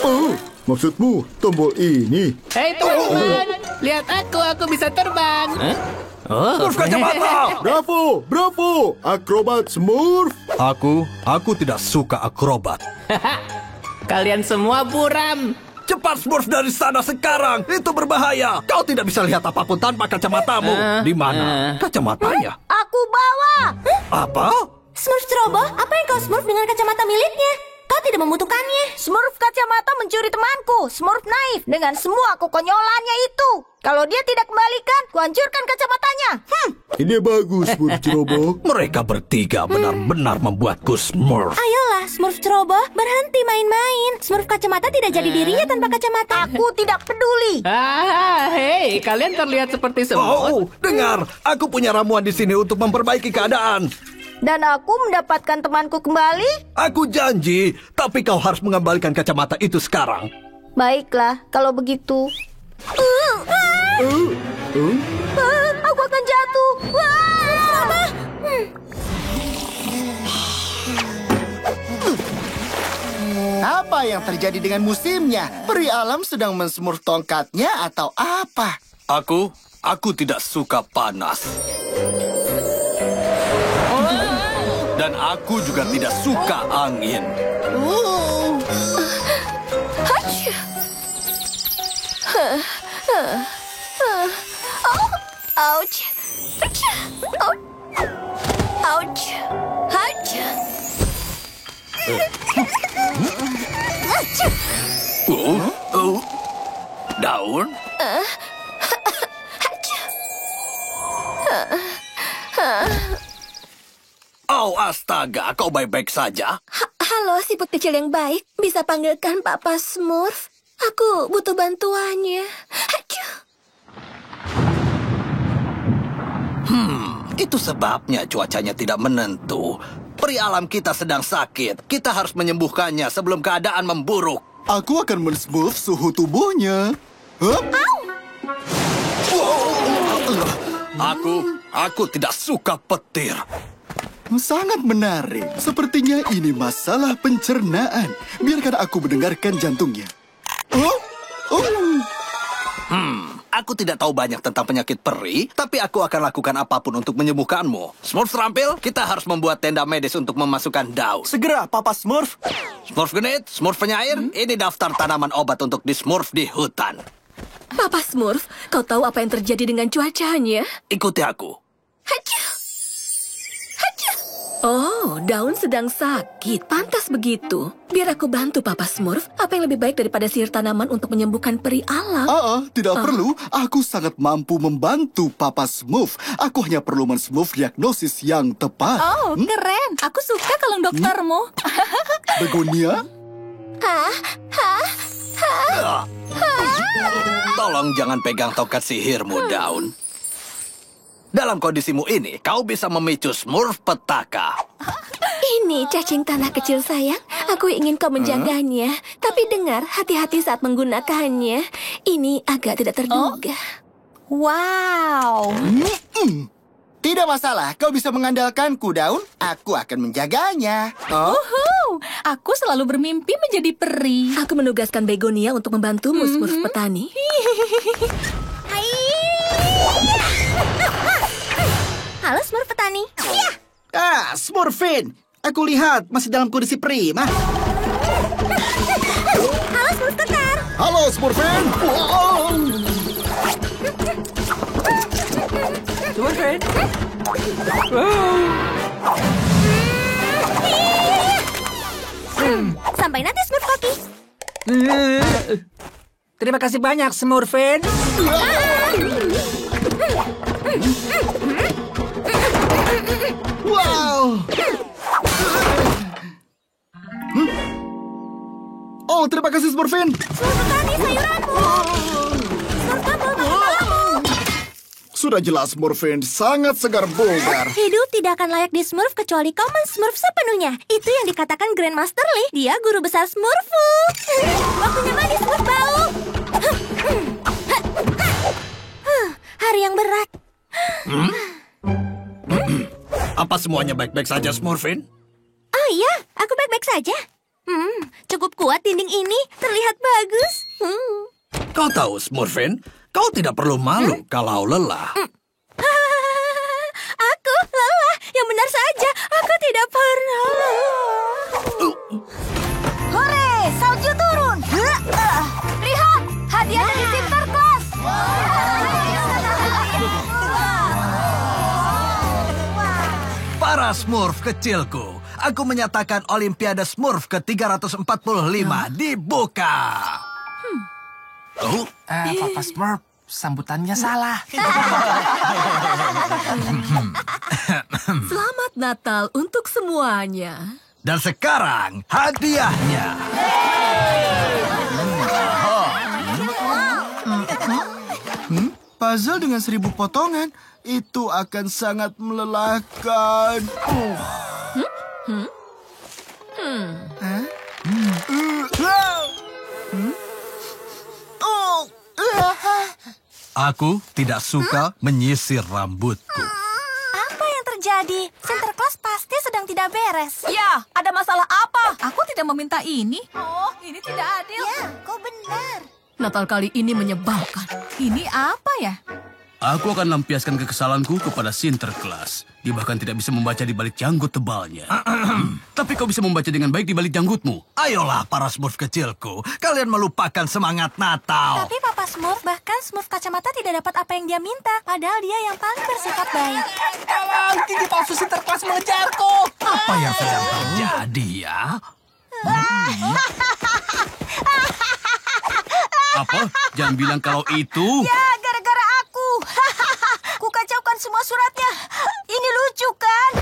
Oh, maksudmu tombol ini? Hei teman-teman, lihat aku bisa terbang. Smurf kacamata. Bravo, bravo, akrobat Smurf. Aku tidak suka akrobat. Kalian semua buram. Cepat Smurf dari sana sekarang, itu berbahaya. Kau tidak bisa lihat apapun tanpa kacamatamu. Di mana kacamatanya? Aku bawa. Apa? Smurf ceroboh, apa yang kau Smurf dengan kacamata miliknya? Kau tidak membutuhkannya. Smurf kacamata mencuri temanku, Smurf naif, dengan semua kekonyolannya itu. Kalau dia tidak kembalikan, kuhancurkan kacamatanya. Ini bagus, Smurf ceroboh. Mereka bertiga benar-benar membuatku Smurf. Ayolah, Smurf ceroboh, berhenti main-main. Smurf kacamata tidak jadi dirinya tanpa kacamata. Aku tidak peduli. Hei, kalian terlihat seperti semut. Oh, dengar, aku punya ramuan di sini untuk memperbaiki keadaan. Dan aku mendapatkan temanku kembali? Aku janji, tapi kau harus mengembalikan kacamata itu sekarang. Baiklah, kalau begitu. Aku akan jatuh. Apa yang terjadi dengan musimnya? Peri alam sedang mensmurf tongkatnya atau apa? Aku tidak suka panas. Dan aku juga tidak suka angin. Ouch. Ouch. Ouch. Daun? Oh, astaga, kau baik-baik saja? Halo, siput kecil yang baik. Bisa panggilkan Papa Smurf? Aku butuh bantuannya. Aduh. Itu sebabnya cuacanya tidak menentu. Peri alam kita sedang sakit. Kita harus menyembuhkannya sebelum keadaan memburuk. Aku akan men-smooth suhu tubuhnya. Huh? Aku tidak suka petir. Sangat menarik. Sepertinya ini masalah pencernaan. Biarkan aku mendengarkan jantungnya. Aku tidak tahu banyak tentang penyakit peri, tapi aku akan lakukan apapun untuk menyembuhkanmu. Smurf terampil, kita harus membuat tenda medis untuk memasukkan daun. Segera, Papa Smurf. Smurf genit, Smurf penyair, ini daftar tanaman obat untuk di-smurf di hutan. Papa Smurf, kau tahu apa yang terjadi dengan cuacanya? Ikuti aku. Oh, daun sedang sakit. Pantas begitu. Biar aku bantu Papa Smurf. Apa yang lebih baik daripada sihir tanaman untuk menyembuhkan peri alam? Tidak perlu. Aku sangat mampu membantu Papa Smurf. Aku hanya perlu men-smurf diagnosis yang tepat. Oh, keren. Aku suka kalung doktermu. Begonia? Tolong jangan pegang tongkat sihirmu, daun. Dalam kondisimu ini, kau bisa memicu Smurf petaka. Ini cacing tanah kecil sayang. Aku ingin kau menjaganya. Tapi dengar, hati-hati saat menggunakannya. Ini agak tidak terduga. Wow. Tidak masalah, kau bisa mengandalkanku, daun. Aku akan menjaganya. Aku selalu bermimpi menjadi peri. Aku menugaskan Begonia untuk membantumu, Smurf petani. Halo, Smurf petani. Smurfin. Aku lihat masih dalam kondisi prima. Halo, Smurf kekar. Halo, Smurfin. Smurfin. Sampai nanti, Smurf Koki. Terima kasih banyak, Smurfin. Wow. Oh, terima kasih, Smurfin. Smurf petani, sayuranmu. Smurf bubble, kepalamu. Sudah jelas, Smurfin. Sangat segar bugar. Hidup tidak akan layak di Smurf kecuali kau men-smurf sepenuhnya. Itu yang dikatakan Grandmaster Lee. Dia guru besar Smurfu. Waktunya mandi, Smurf bau. Hari yang berat. Apa semuanya baik-baik saja, Smurfin? Oh iya, aku baik-baik saja. Cukup kuat dinding ini. Terlihat bagus. Kau tahu, Smurfin, kau tidak perlu malu kalau lelah. Aku lelah. Yang benar saja, aku tidak pernah. Hore, salju turun. Lihat, hadiah dari Sinterklas. Para Smurf kecilku, aku menyatakan Olimpiade Smurf ke-345 dibuka. Papa Smurf, sambutannya salah. Selamat Natal untuk semuanya. Dan sekarang hadiahnya. Puzzle dengan 1000 potongan. Itu akan sangat melelahkan. Aku tidak suka menyisir rambutku. Apa yang terjadi? Sinterklas pasti sedang tidak beres. Ya, ada masalah apa? Aku tidak meminta ini. Oh, ini tidak adil. Ya, kau benar. Natal kali ini menyebalkan. Ini apa ya? Aku akan lampiaskan kekesalanku kepada Sinterklas. Dia bahkan tidak bisa membaca di balik janggut tebalnya. Tapi kau bisa membaca dengan baik di balik janggutmu. Ayolah para Smurf kecilku, kalian melupakan semangat Natal. Tapi Papa Smurf, bahkan Smurf kacamata tidak dapat apa yang dia minta. Padahal dia yang paling bersifat baik. Gigi palsu Sinterklas mengejarku. Apa yang sedang terjadi ya? Apa? Jangan bilang kalau itu... Ya, gara-gara aku. Ku kacaukan semua suratnya. Ini lucu kan?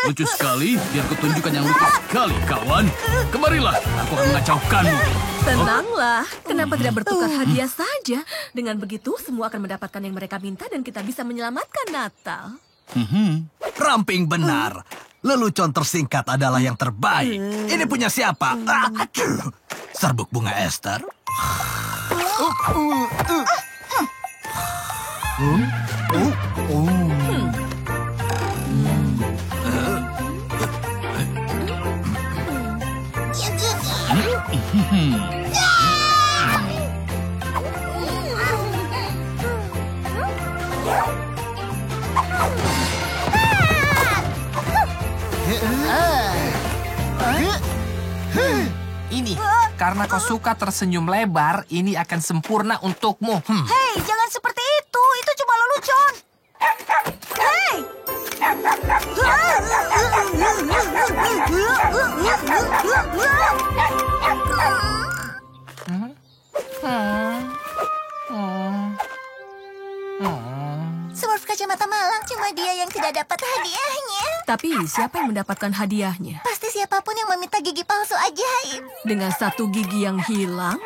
Lucu sekali, biar kutunjukkan yang lucu sekali, kawan. Kemarilah, aku akan mengacaukanmu. Tenanglah, kenapa tidak bertukar hadiah saja? Dengan begitu, semua akan mendapatkan yang mereka minta dan kita bisa menyelamatkan Natal. Ramping benar. Lelucon tersingkat adalah yang terbaik. Ini punya siapa? Serbuk bunga Esther? Ini, karena kau suka tersenyum lebar, ini akan sempurna untukmu. Hei, jangan seperti itu. Itu cuma lelucon. Hei! Smurf kacamata malang cuma dia yang tidak dapat hadiahnya. Tapi siapa yang mendapatkan hadiahnya? Pasti siapapun yang meminta gigi palsu ajaib. Dengan satu gigi yang hilang?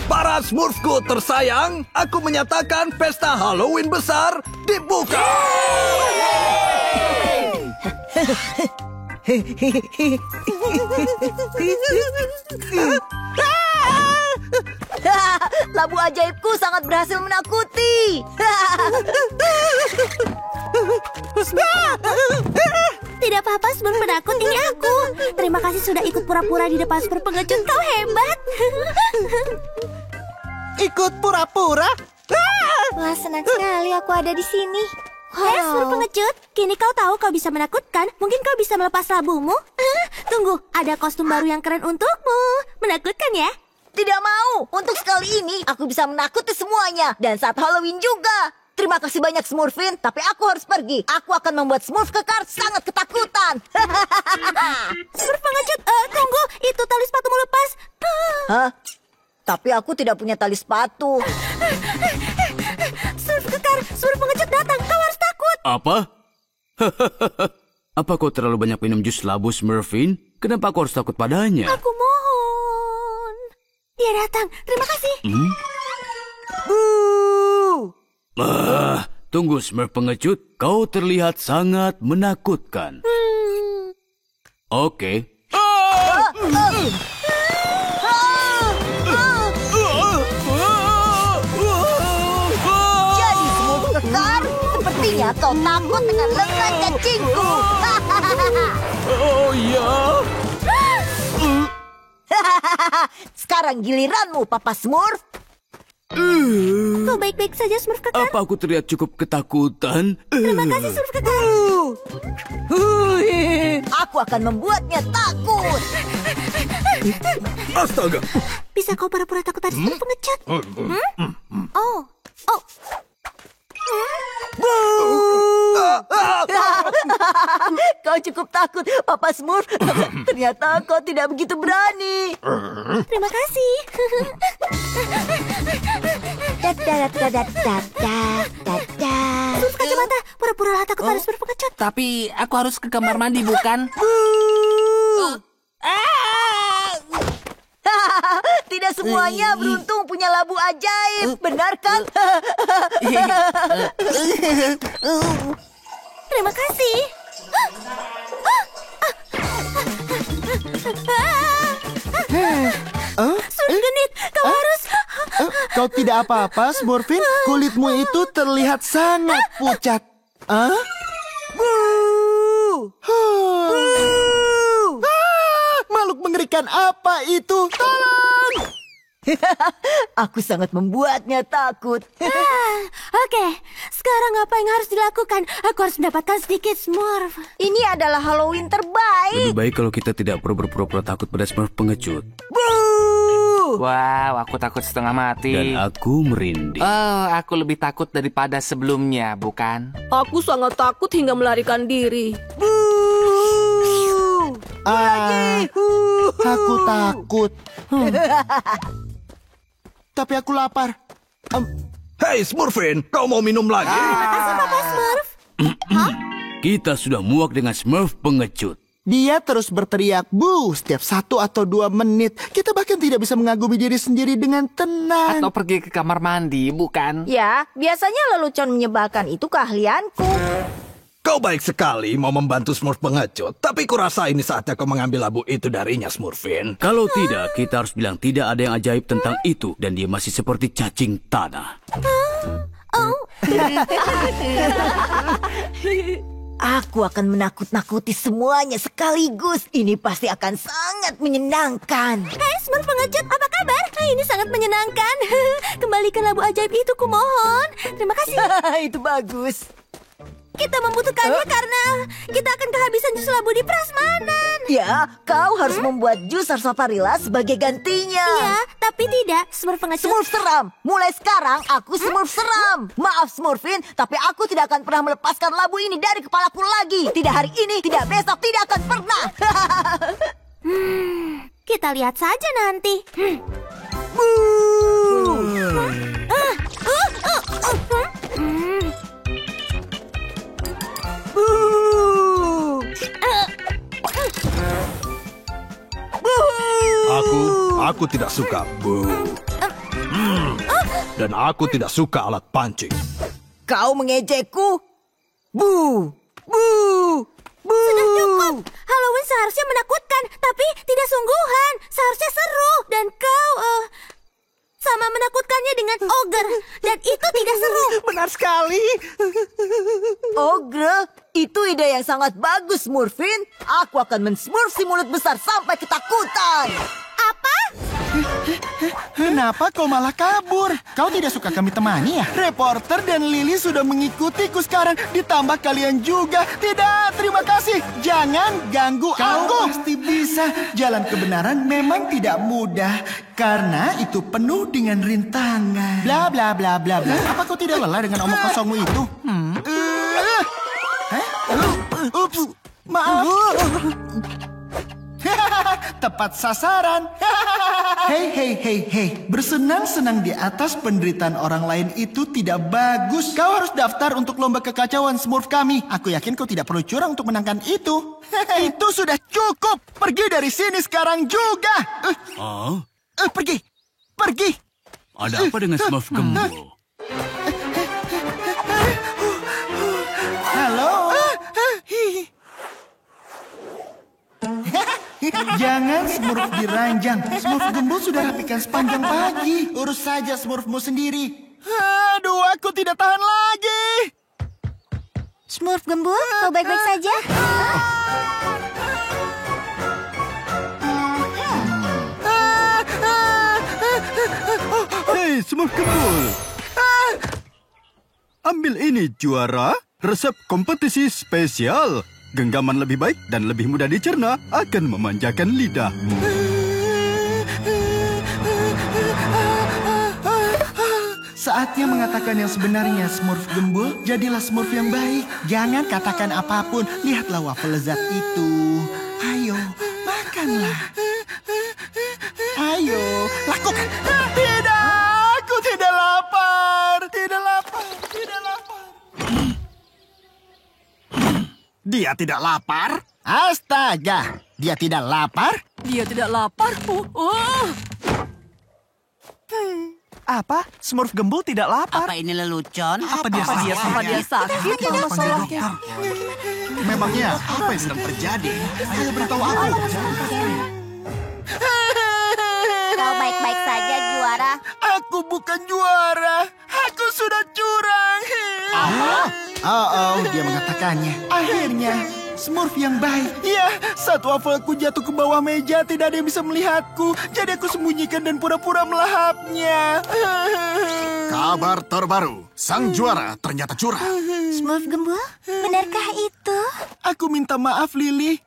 Para Smurfku tersayang, aku menyatakan pesta Halloween besar dibuka. Labu ajaibku sangat berhasil menakuti. Tidak apa-apa, Smurf penakut, ini aku. Terima kasih sudah ikut pura-pura di depan Smurf pengecut, kau hebat. Ikut pura-pura? Wah, senang sekali aku ada di sini. Hei, Smurf pengecut, kini kau tahu kau bisa menakutkan. Mungkin kau bisa melepas labumu. Tunggu, ada kostum baru yang keren untukmu. Menakutkan ya? Tidak mau. Untuk sekali ini, aku bisa menakuti semuanya. Dan saat Halloween juga. Terima kasih banyak Smurfin, tapi aku harus pergi. Aku akan membuat Smurf kekar sangat ketakutan. Smurf pengecut, tunggu. Itu tali sepatumu lepas. Hah? Tapi aku tidak punya tali sepatu. Smurf kekar, Smurf pengecut datang. Kau harus takut. Apa? Apa kau terlalu banyak minum jus labu, Smurfin? Kenapa kau harus takut padanya? Aku mohon. Dia datang. Terima kasih. Tunggu, Smurf pengecut. Kau terlihat sangat menakutkan. Oke. Jadi Smurf kekar, sepertinya kau takut dengan lengan cacingku. Oh ya. Sekarang giliranmu, Papa Smurf. Kau baik-baik saja, Smurf kekar? Apa aku terlihat cukup ketakutan? Terima kasih, Smurf kekar. Aku akan membuatnya takut. Astaga. Bisa kau pura-pura takut ada Smurf pengecut? Oh. Kau cukup takut, Papa Smurf. Ternyata kau tidak begitu berani. Terima kasih. Smurf kacamata, pura-pura takut pada Smurf pengecut. Tapi aku harus ke kamar mandi, bukan? Tidak semuanya beruntung punya labu ajaib, benar kan? Terima kasih. Smurf genit, kau harus... Kau tidak apa-apa, Smurfin? Kulitmu itu terlihat sangat pucat. Makhluk mengerikan apa itu? Tolong! Aku sangat membuatnya takut. Oke, sekarang apa yang harus dilakukan? Aku harus mendapatkan sedikit Smurf. Ini adalah Halloween terbaik. Lebih baik kalau kita tidak perlu berpura-pura takut pada Smurf pengecut. Wow, aku takut setengah mati. Dan aku merinding. Oh, aku lebih takut daripada sebelumnya, bukan? Aku sangat takut hingga melarikan diri. Aku takut. Tapi aku lapar. Hei, Smurfin, kau mau minum lagi? Terima kasih, Papa Smurf. Kita sudah muak dengan Smurf pengecut. Dia terus berteriak bu setiap 1 atau 2 menit. Kita bahkan tidak bisa mengagumi diri sendiri dengan tenang. Atau pergi ke kamar mandi, bukan? Ya, biasanya lelucon menyebalkan itu keahlianku. Kau baik sekali mau membantu Smurf pengecut, tapi kurasa ini saatnya kau mengambil labu itu darinya, Smurfin. Kalau tidak, kita harus bilang tidak ada yang ajaib tentang itu dan dia masih seperti cacing tanah. Aku akan menakut-nakuti semuanya sekaligus. Ini pasti akan sangat menyenangkan. Hai, Smurf pengecut, apa kabar? Ini sangat menyenangkan. Kembalikan labu ajaib itu, kumohon. Terima kasih. Itu bagus. Kita membutuhkannya karena kita akan kehabisan jus labu di prasmanan. Ya, kau harus membuat jus sarsaparilla sebagai gantinya. Iya, tapi tidak, Smurf pengecut. Smurf seram. Mulai sekarang aku Smurf seram. Maaf Smurfin, tapi aku tidak akan pernah melepaskan labu ini dari kepalaku lagi. Tidak hari ini, tidak besok, tidak akan pernah. Kita lihat saja nanti. Aku tidak suka bu. Dan aku tidak suka alat pancing. Kau mengejekku? Bu, bu, bu. Sudah cukup. Halloween seharusnya menakutkan, tapi tidak sungguhan. Seharusnya seru. Dan kau sama menakutkannya dengan ogre. Dan itu tidak seru. Benar sekali. Ogre, itu ide yang sangat bagus, Smurfin. Aku akan mensmurf si mulut besar sampai ketakutan. Apa? Kenapa kau malah kabur? Kau tidak suka kami temani ya? Reporter dan Lily sudah mengikutiku sekarang. Ditambah kalian juga. Tidak, terima kasih. Jangan ganggu aku. Kau pasti bisa. Jalan kebenaran memang tidak mudah. Karena itu penuh dengan rintangan. Bla bla bla bla bla. Apa kau tidak lelah dengan omong kosongmu itu? Ups, maaf. Tepat sasaran. Hei. Bersenang-senang di atas penderitaan orang lain itu tidak bagus. Kau harus daftar untuk lomba kekacauan Smurf kami. Aku yakin kau tidak perlu curang untuk menangkan itu. Itu sudah cukup. Pergi dari sini sekarang juga. Pergi. Ada apa dengan Smurf gembul? Halo. Jangan Smurf diranjang. Smurf gembul sudah rapikan sepanjang pagi. Urus saja Smurfmu sendiri. Aduh, aku tidak tahan lagi. Smurf gembul, kau baik-baik saja? Hei, Smurf gembul. Ambil ini, juara. Resep kompetisi spesial. Genggaman lebih baik dan lebih mudah dicerna akan memanjakan lidahmu. Saatnya mengatakan yang sebenarnya, Smurf gembul. Jadilah Smurf yang baik. Jangan katakan apapun. Lihatlah waffle lezat itu. Ayo, makanlah. Ayo, lakukan. Tidak, aku tidak lapar. Tidak lapar. Dia tidak lapar? Astaga, dia tidak lapar? Dia tidak lapar. Apa? Smurf gembul tidak lapar? Apa ini lelucon? Apa dia sakit? Memangnya apa yang sedang terjadi? Ayo beritahu aku. Kau baik-baik saja, juara. Aku bukan juara. Aku sudah curang. Dia mengatakannya. Akhirnya, Smurf yang baik. Ya, saat wafelku jatuh ke bawah meja, tidak ada yang bisa melihatku. Jadi aku sembunyikan dan pura-pura melahapnya. Kabar terbaru, sang juara ternyata curang. Smurf gembul, benarkah itu? Aku minta maaf, Lily.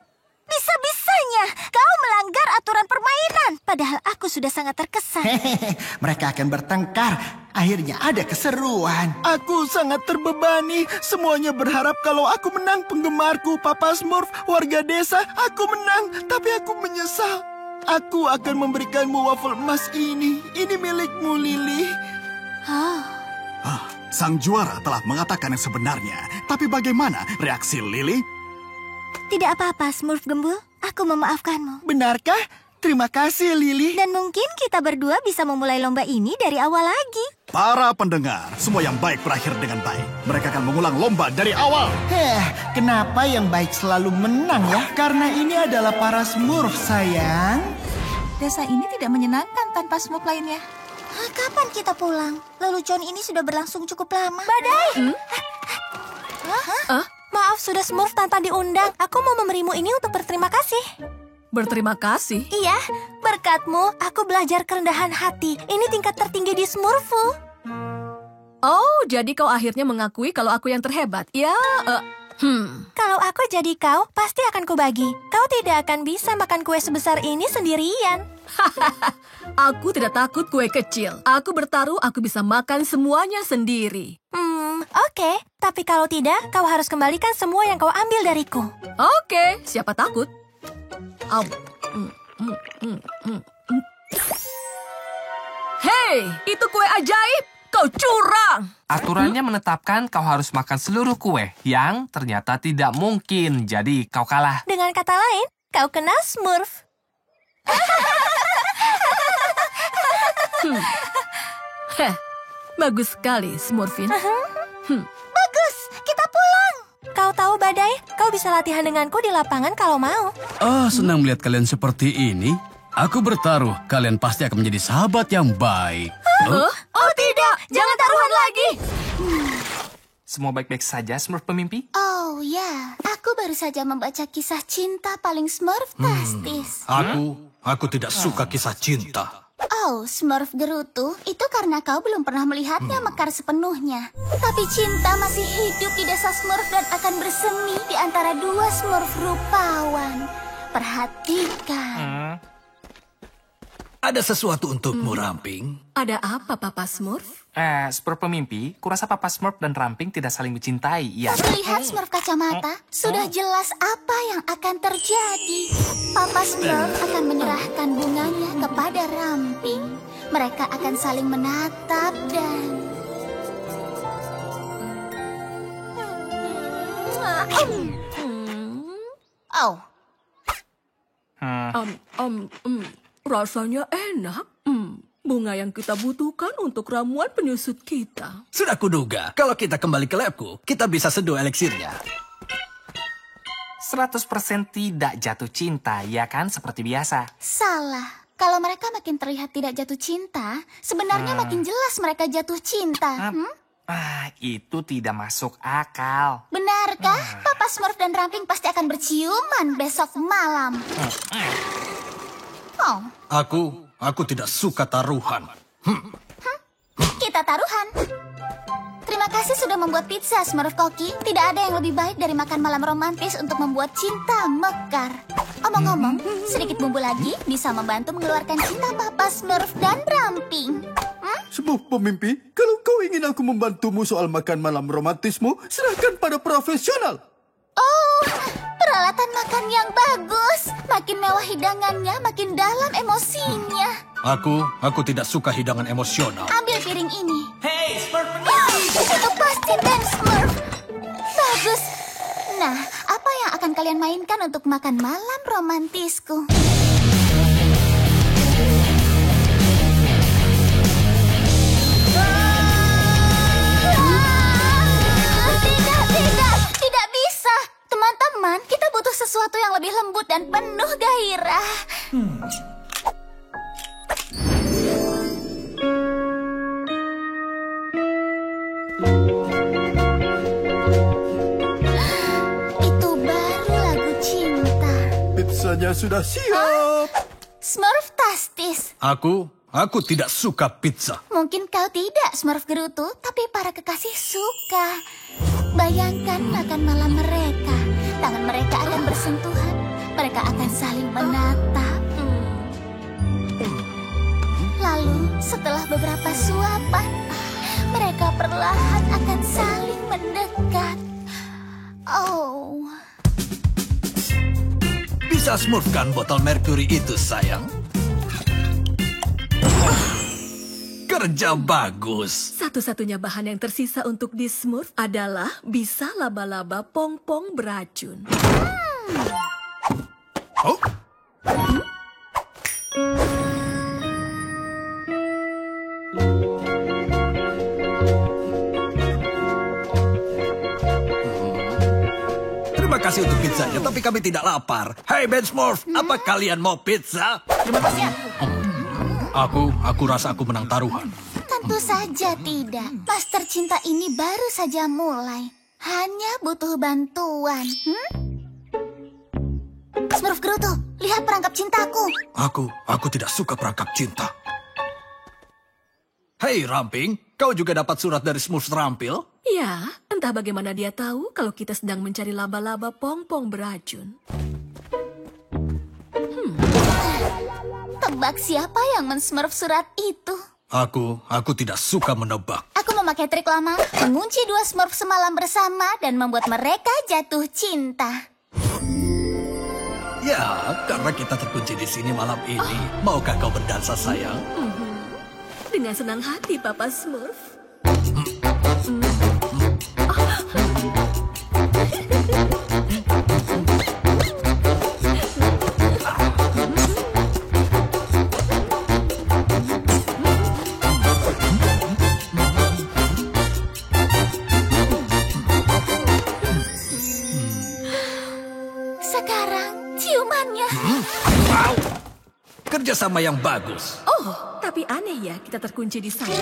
Bisa-bisanya kau melanggar aturan permainan. Padahal aku sudah sangat terkesan. Mereka akan bertengkar. Akhirnya ada keseruan. Aku sangat terbebani. Semuanya berharap kalau aku menang. Penggemarku, Papa Smurf, warga desa. Aku menang, tapi aku menyesal. Aku akan memberikanmu waffle emas ini. Ini milikmu, Lily. Sang juara telah mengatakan yang sebenarnya. Tapi bagaimana reaksi Lily? Tidak apa-apa, Smurf Gembul. Aku memaafkanmu. Benarkah? Terima kasih, Lily. Dan mungkin kita berdua bisa memulai lomba ini dari awal lagi. Para pendengar, semua yang baik berakhir dengan baik. Mereka akan mengulang lomba dari awal. Kenapa yang baik selalu menang ya? Karena ini adalah para Smurf, sayang. Desa ini tidak menyenangkan tanpa Smurf lainnya. Kapan kita pulang? Lelucon ini sudah berlangsung cukup lama. Badai! Maaf sudah Smurf tanpa diundang. Aku mau memberimu ini untuk berterima kasih. Berterima kasih? Iya, berkatmu aku belajar kerendahan hati. Ini tingkat tertinggi di Smurfu. Oh, jadi kau akhirnya mengakui kalau aku yang terhebat. Ya, Kalau aku jadi kau, pasti akan kubagi. Kau tidak akan bisa makan kue sebesar ini sendirian. Aku tidak takut kue kecil. Aku bertaruh aku bisa makan semuanya sendiri. Oke. Tapi kalau tidak, kau harus kembalikan semua yang kau ambil dariku. Oke, siapa takut? Hei, itu kue ajaib. Kau curang. Aturannya menetapkan kau harus makan seluruh kue, yang ternyata tidak mungkin. Jadi kau kalah. Dengan kata lain, kau kena Smurf. Bagus sekali, Smurfin. Bagus, kita pulang. Kau tahu, Badai, kau bisa latihan denganku di lapangan kalau mau. Senang melihat kalian seperti ini. Aku bertaruh, kalian pasti akan menjadi sahabat yang baik. Oh tidak, jangan taruhan lagi. Semua baik-baik saja, Smurf pemimpi? Oh ya, aku baru saja membaca kisah cinta paling Smurf-tastis. Aku tidak suka kisah cinta. Oh, Smurf Gerutu, itu karena kau belum pernah melihatnya mekar sepenuhnya. Tapi cinta masih hidup di desa Smurf dan akan bersemi di antara dua Smurf rupawan. Perhatikan. Ada sesuatu untukmu, Ramping. Ada apa, Papa Smurf? Smurf pemimpi, kurasa Papa Smurf dan Ramping tidak saling mencintai, ya? Melihat Smurf kacamata, sudah jelas apa yang akan terjadi. Papa Smurf akan menyerahkan bunganya kepada Ramping. Mereka akan saling menatap dan... Rasanya enak. Bunga yang kita butuhkan untuk ramuan penyusut kita. Sudah kuduga, kalau kita kembali ke labku, kita bisa seduh eliksirnya. 100% tidak jatuh cinta, ya kan? Seperti biasa. Salah. Kalau mereka makin terlihat tidak jatuh cinta, sebenarnya makin jelas mereka jatuh cinta. Itu tidak masuk akal. Benarkah? Papa Smurf dan Ramping pasti akan berciuman besok malam. Aku tidak suka taruhan. Kita taruhan. Terima kasih sudah membuat pizza, Smurf Koki. Tidak ada yang lebih baik dari makan malam romantis untuk membuat cinta mekar. Omong-omong, sedikit bumbu lagi bisa membantu mengeluarkan cinta Papa Smurf dan Ramping. Smurf pemimpi, kalau kau ingin aku membantumu soal makan malam romantismu, serahkan pada profesional. Oh, peralatan makan yang bagus. Makin mewah hidangannya, makin dalam emosinya. Aku tidak suka hidangan emosional. Ambil piring ini. Hey, Smurf! Itu pasti Dan Smurf. Bagus. Nah, apa yang akan kalian mainkan untuk makan malam romantisku? Tidak bisa. Teman-teman, kita butuh sesuatu yang lebih lembut dan penuh gairah. Itu baru lagu cinta. Pizzanya sudah siap. Smurf-tastis. Aku tidak suka pizza. Mungkin kau tidak, Smurf Gerutu, tapi para kekasih suka. Bayangkan makan malam mereka. Tangan mereka akan bersentuhan. Mereka akan saling menatap. Lalu, setelah beberapa suapan, mereka perlahan akan saling mendekat. Oh. Bisa smurfkan botol merkuri itu, sayang? Kerja bagus. Satu-satunya bahan yang tersisa untuk di-smurf adalah bisa laba-laba pong-pong beracun. Oh? Terima kasih untuk pizzanya, tapi kami tidak lapar. Hey Ben Smurf, apa kalian mau pizza? Terima kasih ya. Aku rasa aku menang taruhan. Tentu saja tidak. Master cinta ini baru saja mulai. Hanya butuh bantuan. Smurf Gerutu, lihat perangkap cintaku. Aku tidak suka perangkap cinta. Hei Ramping, kau juga dapat surat dari Smurf terampil? Ya, entah bagaimana dia tahu kalau kita sedang mencari laba-laba pong-pong beracun. Tebak siapa yang men-smurf surat itu? Aku tidak suka menebak. Aku memakai trik lama, mengunci 2 smurf semalam bersama dan membuat mereka jatuh cinta. Ya, karena kita terkunci di sini malam ini. Maukah kau berdansa, sayang? Dengan senang hati, Papa Smurf. Sekarang, ciumannya. Wow, kerjasama yang bagus. Oh, tapi aneh ya kita terkunci di sana.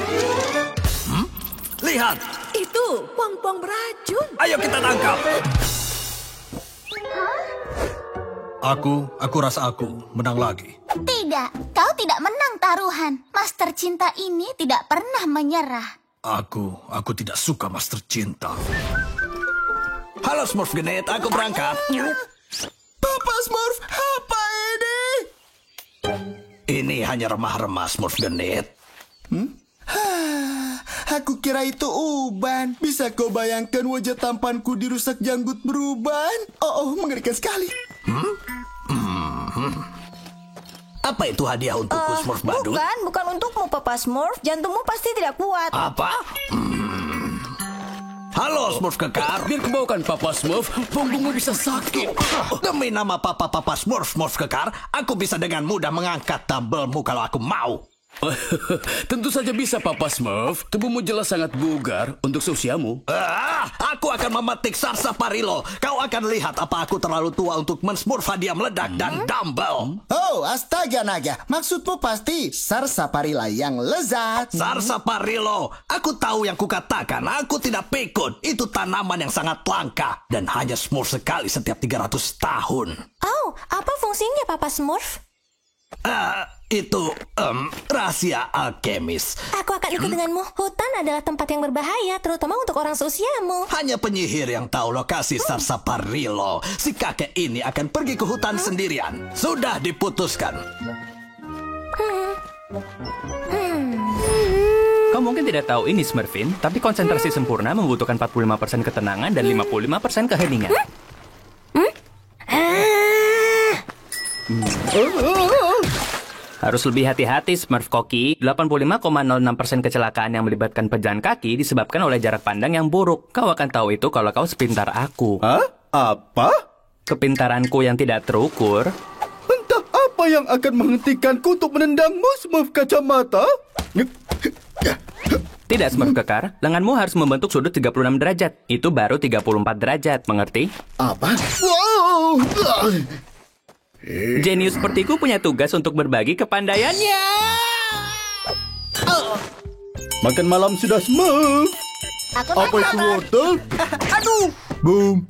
Lihat. Itu pong-pong beracun. Ayo kita tangkap. Aku rasa aku menang lagi. Tidak, kau tidak menang taruhan. Master cinta ini tidak pernah menyerah. Aku tidak suka Master Cinta. Halo Smurf Genit, aku berangkat. Papa Smurf, apa ini? Ini hanya remah-remah Smurf Genit. Aku kira itu uban. Bisa kau bayangkan wajah tampanku dirusak janggut beruban? Oh, mengerikan sekali. Apa itu hadiah untukku, Smurf Badut? Bukan untukmu, Papa Smurf. Jantungmu pasti tidak kuat. Apa? Halo, Smurf Kekar. Biar kebaukan Papa Smurf, punggungmu bisa sakit. Demi nama Papa Smurf, Smurf Kekar, aku bisa dengan mudah mengangkat dumbbellmu kalau aku mau. Tentu saja bisa, Papa Smurf. Tubuhmu jelas sangat bugar untuk seusiamu. Aku akan memetik Sarsaparilla. Kau akan lihat apa aku terlalu tua untuk men-smurf hadiah meledak dan dumbbell. Oh, astaga naga. Maksudmu pasti Sarsaparilla yang lezat. Sarsaparilla. Aku tahu yang kukatakan. Aku tidak pikun. Itu tanaman yang sangat langka. Dan hanya smurf sekali setiap 300 tahun. Oh, apa fungsinya Papa Smurf? Itu rahasia alkemis. Aku akan ikut denganmu. Hutan adalah tempat yang berbahaya, terutama untuk orang seusiamu. Hanya penyihir yang tahu lokasi Sarsaparilla. Si kakek ini akan pergi ke hutan sendirian. Sudah diputuskan. Kau mungkin tidak tahu ini, Smurfin, tapi konsentrasi sempurna membutuhkan 45% ketenangan dan 55% keheningan. Harus lebih hati-hati, Smurf Koki. 85,06% kecelakaan yang melibatkan pejalan kaki disebabkan oleh jarak pandang yang buruk. Kau akan tahu itu kalau kau sepintar aku. Hah? Apa? Kepintaranku yang tidak terukur. Entah apa yang akan menghentikanku untuk menendangmu, Smurf Kacamata? Tidak, Smurf Kekar. Lenganmu harus membentuk sudut 36 derajat. Itu baru 34 derajat, mengerti? Apa? Wow! Jenius sepertiku punya tugas untuk berbagi kepandaiannya. Makan malam sudah, Smurf. Apa itu wortel? Aduh. Boom.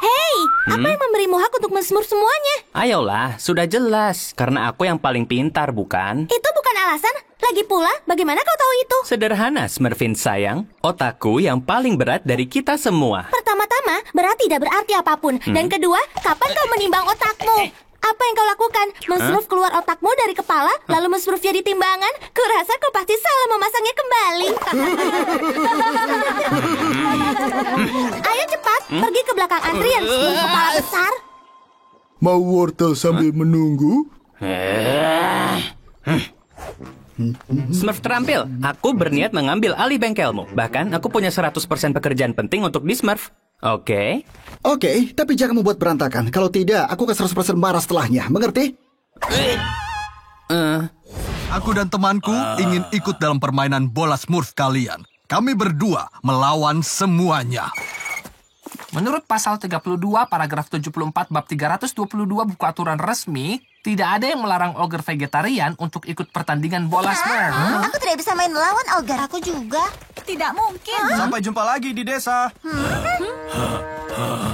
Hei, apa yang memberimu hak untuk men-smurf semuanya? Ayolah, sudah jelas. Karena aku yang paling pintar, bukan? Itu bukan alasan. Lagi pula, bagaimana kau tahu itu? Sederhana, Smurfin sayang. Otakku yang paling berat dari kita semua. Pertama-tama, berat tidak berarti apapun. Dan kedua, kapan kau menimbang otakmu? Apa yang kau lakukan? Men-smurf keluar otakmu dari kepala, lalu men-smurf jadi timbangan? Kurasa kau pasti salah memasangnya kembali. Ayo cepat, pergi ke belakang antrian, smurf kepala besar. Mau wortel sambil menunggu? Smurf terampil, aku berniat mengambil alih bengkelmu. Bahkan aku punya 100% pekerjaan penting untuk di Smurf. Oke? Oke, tapi jangan membuat berantakan. Kalau tidak, aku akan 100% marah setelahnya. Mengerti? Aku dan temanku ingin ikut dalam permainan bola Smurf kalian. Kami berdua melawan semuanya. Menurut pasal 32 paragraf 74 bab 322 buku aturan resmi, tidak ada yang melarang ogre vegetarian untuk ikut pertandingan bola Smurf. Aku tidak bisa main melawan ogre. Aku juga. Tidak mungkin. Sampai jumpa lagi di desa.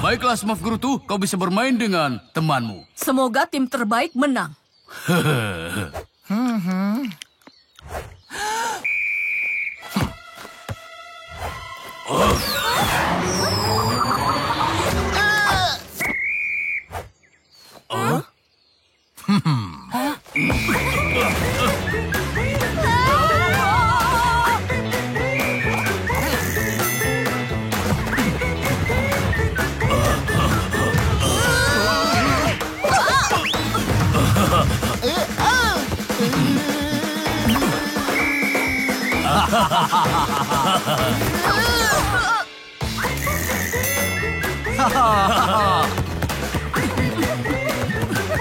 Baiklah, Smurf Gerutu, kau bisa bermain dengan temanmu. Semoga tim terbaik menang.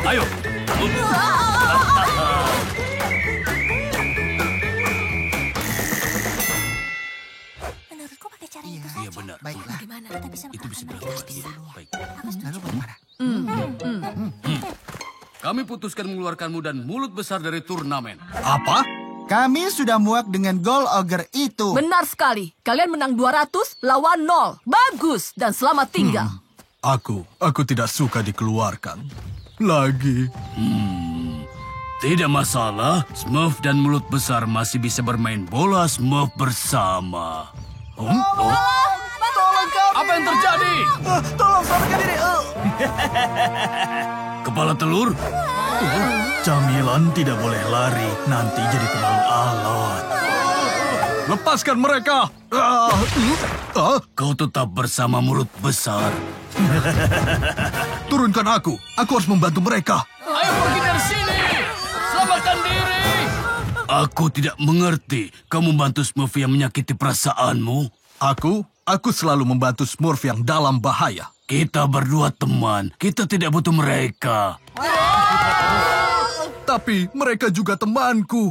Ayo. Menurutku pakai cara itu saja. Iya benar. Baiklah. Gimana? Kita bisa Itu bisa dilakukan. Baik. Lalu bagaimana? Kami putuskan mengeluarkanmu dan mulut besar dari turnamen. Apa? Kami sudah muak dengan gol ogre itu. Benar sekali. Kalian menang 200 lawan 0. Bagus dan selamat tinggal. Aku tidak suka dikeluarkan. Lagi. Tidak masalah, Smurf dan mulut besar masih bisa bermain bola Smurf bersama. Tolong kami. Apa yang terjadi? Tolong selamatkan diri. Kepala telur? Camilan tidak boleh lari, nanti jadi terlalu alot. Lepaskan mereka. Kau tetap bersama mulut besar. Turunkan aku. Aku harus membantu mereka. Ayo pergi dari sini. Selamatkan diri. Aku tidak mengerti. Kau membantu Smurf yang menyakiti perasaanmu. Aku selalu membantu Smurf yang dalam bahaya. Kita berdua teman. Kita tidak butuh mereka. Tapi mereka juga temanku.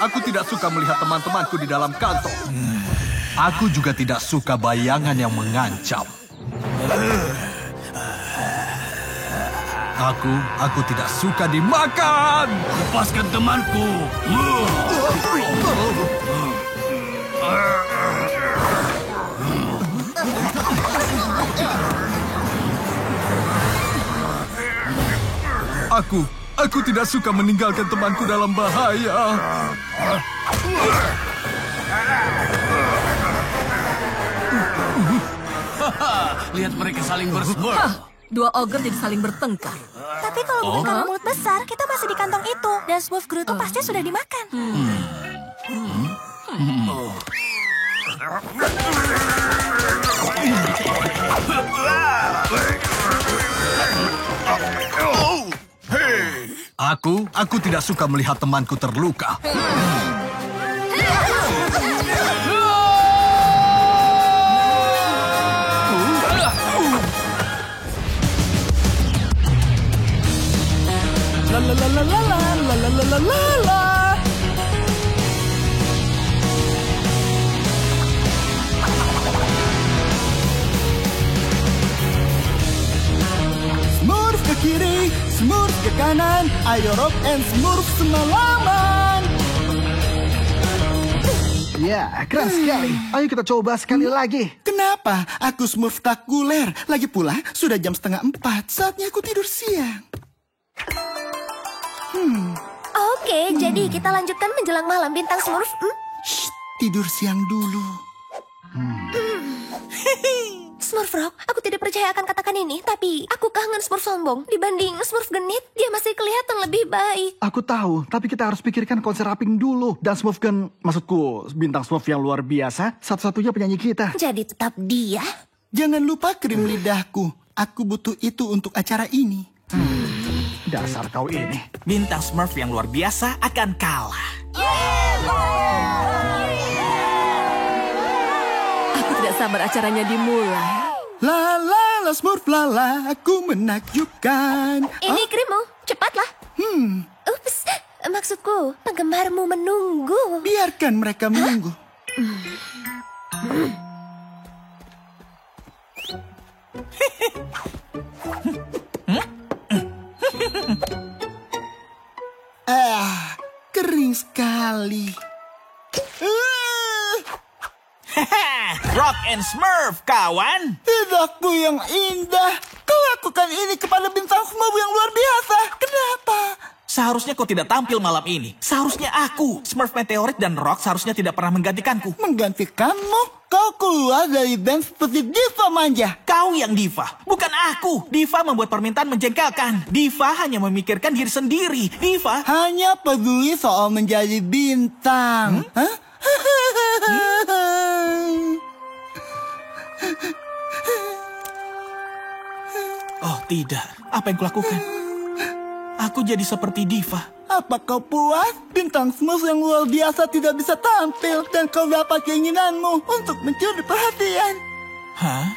Aku tidak suka melihat teman-temanku di dalam kantong. Aku juga tidak suka bayangan yang mengancam. Aku tidak suka dimakan. Lepaskan temanku. Aku tidak suka meninggalkan temanku dalam bahaya. Lihat mereka saling bersmurf. Dua ogre jadi saling bertengkar. Tapi kalau bukan karena mulut besar, kita masih di kantong itu. Dan Smurf Gerutu pasti sudah dimakan. Aku tidak suka melihat temanku terluka. Smurf ke kiri, Smurf ke kanan, ayo Rock and Smurf semalaman. Ya, keren sekali. Ayo kita coba sekali lagi. Kenapa? Aku Smurftakuler. Lagi pula, sudah jam 3:30. Saatnya aku tidur siang. Oke, jadi kita lanjutkan menjelang malam bintang Smurf. Shh, tidur siang dulu. Smurf Smurf Rock, aku tidak percaya akan katakan ini, tapi aku kangen Smurf sombong. Dibanding Smurf genit, dia masih kelihatan lebih baik. Aku tahu, tapi kita harus pikirkan konser Raping dulu. Dan Smurf kan, maksudku, bintang Smurf yang luar biasa, satu-satunya penyanyi kita. Jadi tetap dia? Jangan lupa krim lidahku. Aku butuh itu untuk acara ini. Dasar kau ini. Bintang Smurf yang luar biasa akan kalah. Aku tidak sabar acaranya dimulai. La la la Smurf la la, aku menakjubkan. Ini krimmu, cepatlah. Ups, maksudku, penggemarmu menunggu. Biarkan mereka menunggu. Kering sekali. Rock and Smurf, kawan. Tidakku yang indah. Kau lakukan ini kepada bintang Smurf yang luar biasa. Kenapa? Seharusnya kau tidak tampil malam ini. Seharusnya aku, Smurf Meteorit dan Rock seharusnya tidak pernah menggantikanku. Menggantikanmu? Kau keluar dari band seperti diva manja. Kau yang diva, bukan aku. Diva membuat permintaan menjengkelkan. Diva hanya memikirkan diri sendiri. Diva hanya peduli soal menjadi bintang. Hah? Oh tidak, apa yang kulakukan? Aku jadi seperti diva. Apa kau puas? Bintang Smurf yang luar biasa tidak bisa tampil. Dan kau dapat keinginanmu untuk mencuri perhatian. Hah?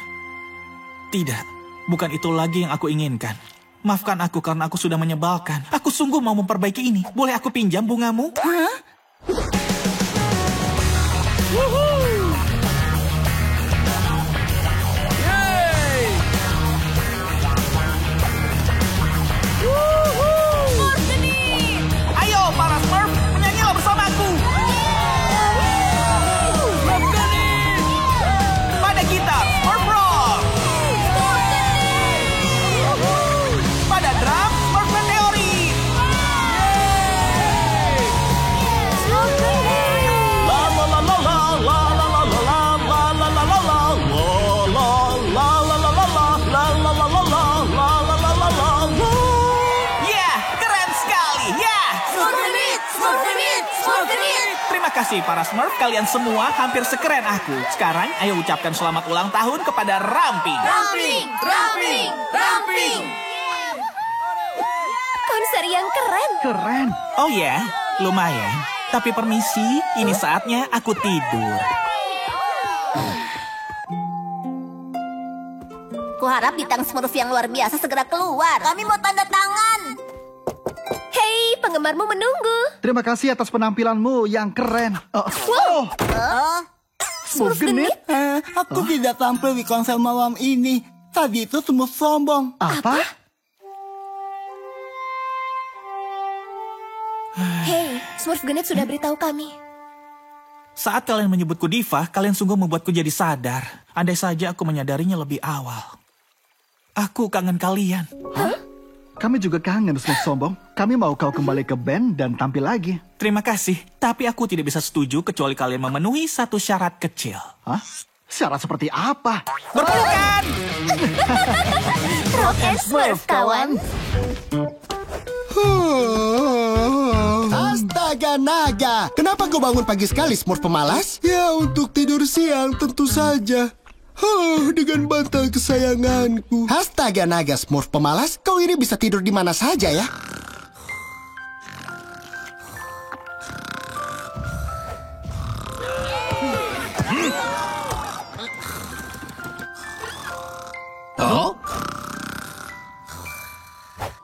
Tidak, bukan itu lagi yang aku inginkan. Maafkan aku karena aku sudah menyebalkan. Aku sungguh mau memperbaiki ini. Boleh aku pinjam bungamu? Hah? Para Smurf, menyanyilah bersamaku. Pada gitar, Smurf Rock. Pada drum, Smurf Meteorit. La la la la la la la la la la la la la la Terima kasih para Smurf, kalian semua hampir sekeren aku. Sekarang ayo ucapkan selamat ulang tahun kepada Ramping. Ramping, Ramping, Ramping. Konser yang keren. Keren. Oh ya, lumayan. Tapi permisi, ini saatnya aku tidur. Kuharap bintang Smurf yang luar biasa segera keluar. Kami mau tanda tangan. Hei, penggemarmu menunggu. Terima kasih atas penampilanmu yang keren. Smurf genit? Aku tidak tampil di konser malam ini. Tadi itu Smurf sombong. Apa? Hei, Smurf genit sudah beritahu kami. Saat kalian menyebutku diva, kalian sungguh membuatku jadi sadar. Andai saja aku menyadarinya lebih awal. Aku kangen kalian. Hah? Kami juga kangen, Smurf sombong. Kami mau kau kembali ke band dan tampil lagi. Terima kasih, tapi aku tidak bisa setuju kecuali kalian memenuhi satu syarat kecil. Hah? Syarat seperti apa? Berpelukan! Rock and Smurf, kawan. Astaga naga, kenapa kau bangun pagi sekali, Smurf pemalas? Ya, untuk tidur siang tentu saja. Dengan bantal kesayanganku. Astaga naga, Smurf pemalas, kau ini bisa tidur di mana saja ya? Oh?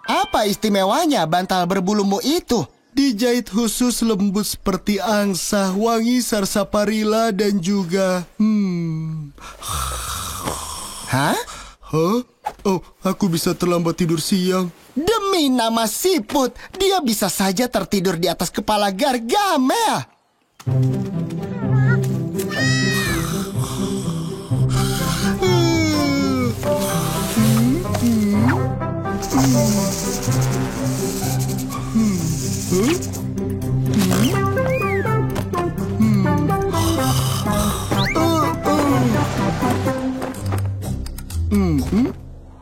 Apa istimewanya bantal berbulumu itu? Dijahit khusus lembut seperti angsa, wangi sarsaparilla dan juga... Hah? Oh, aku bisa terlambat tidur siang. Demi nama siput, dia bisa saja tertidur di atas kepala Gargamel.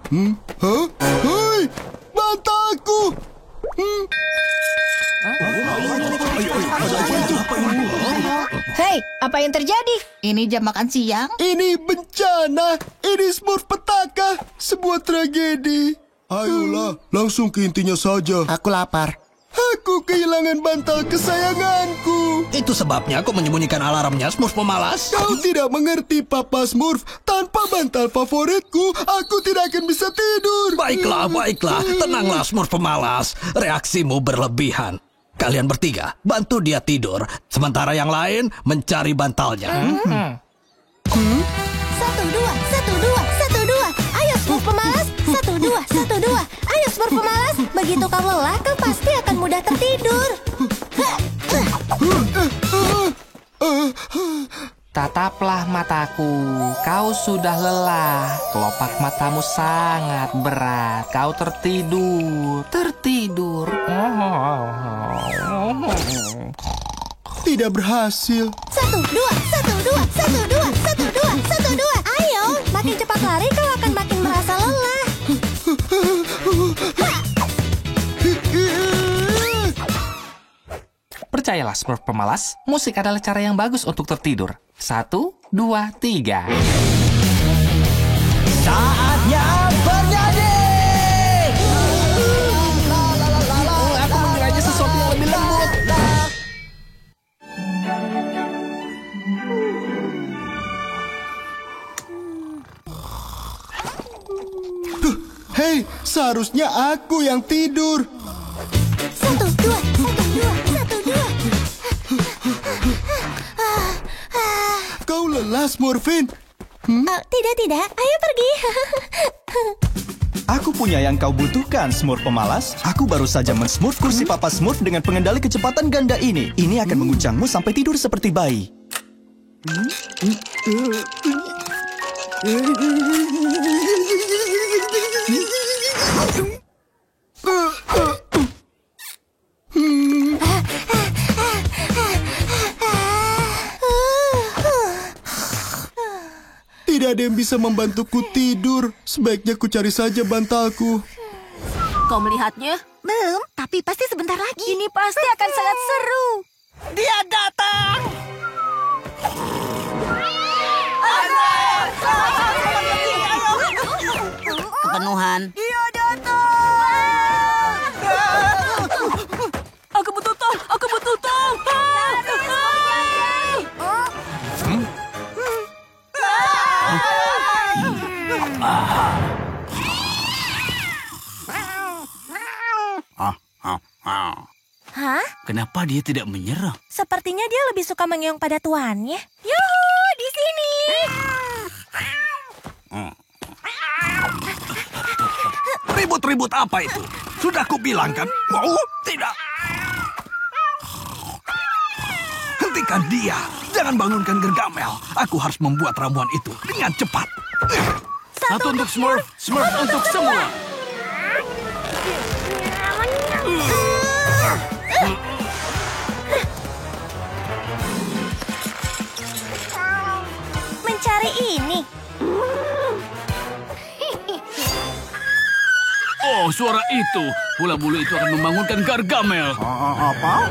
Hah? Hei, bantalku! Hei, apa yang terjadi? Ini jam makan siang? Ini bencana. Ini Smurf petaka. Sebuah tragedi. Ayolah, langsung ke intinya saja. Aku lapar. Aku kehilangan bantal kesayanganku. Itu sebabnya aku menyembunyikan alarmnya, Smurf pemalas. Kau tidak mengerti, Papa Smurf. Tanpa bantal favoritku, aku tidak akan bisa tidur. Baiklah. Tenanglah, Smurf pemalas. Reaksimu berlebihan. Kalian bertiga, bantu dia tidur. Sementara yang lain mencari bantalnya. 1, 2, 1, 2, 1, 2. Ayo Smurf pemalas. 1, 2, 1, 2. Ayo Smurf pemalas. Begitu kau lelah, kau pasti akan mudah tertidur. Tataplah mataku, kau sudah lelah. Kelopak matamu sangat berat. Kau tertidur. Tidak berhasil. 1, 2, 1, 2, 1, 2, 1, 2, 1, 2. Ayo, makin cepat lari kau akan makin merasa lelah. Percayalah Smurf pemalas, musik adalah cara yang bagus untuk tertidur. 1, 2, 3. Saatnya bernyanyi. Aku mengiranya sesuatu yang lebih lembut. Hei, seharusnya aku yang tidur. 1, 2, 1, 2, 1, 2. Kau lelah, Smurfin? Tidak. Ayo pergi. Aku punya yang kau butuhkan, Smurf pemalas. Aku baru saja men-smurf kursi Papa Smurf dengan pengendali kecepatan ganda ini. Ini akan menguncangmu sampai tidur seperti bayi. Tidak ada yang bisa membantuku tidur. Sebaiknya ku cari saja bantalku. Kau melihatnya? Belum, tapi pasti sebentar lagi. Ini pasti akan sangat seru. Dia datang. Kepenuhan. Dia datang. Aku butuh tong. Hah? Kenapa dia tidak menyerah? Sepertinya dia lebih suka mengeong pada tuannya. Yuhu, di sini. Ribut-ribut apa itu? Sudah kubilang kan? Mau? Tidak. Hentikan dia. Jangan bangunkan Gargamel. Aku harus membuat ramuan itu dengan cepat. Satu untuk Smurf, Smurf untuk semua. Mencari ini. Oh, suara itu. Bola bulu itu akan membangunkan Gargamel. Apa?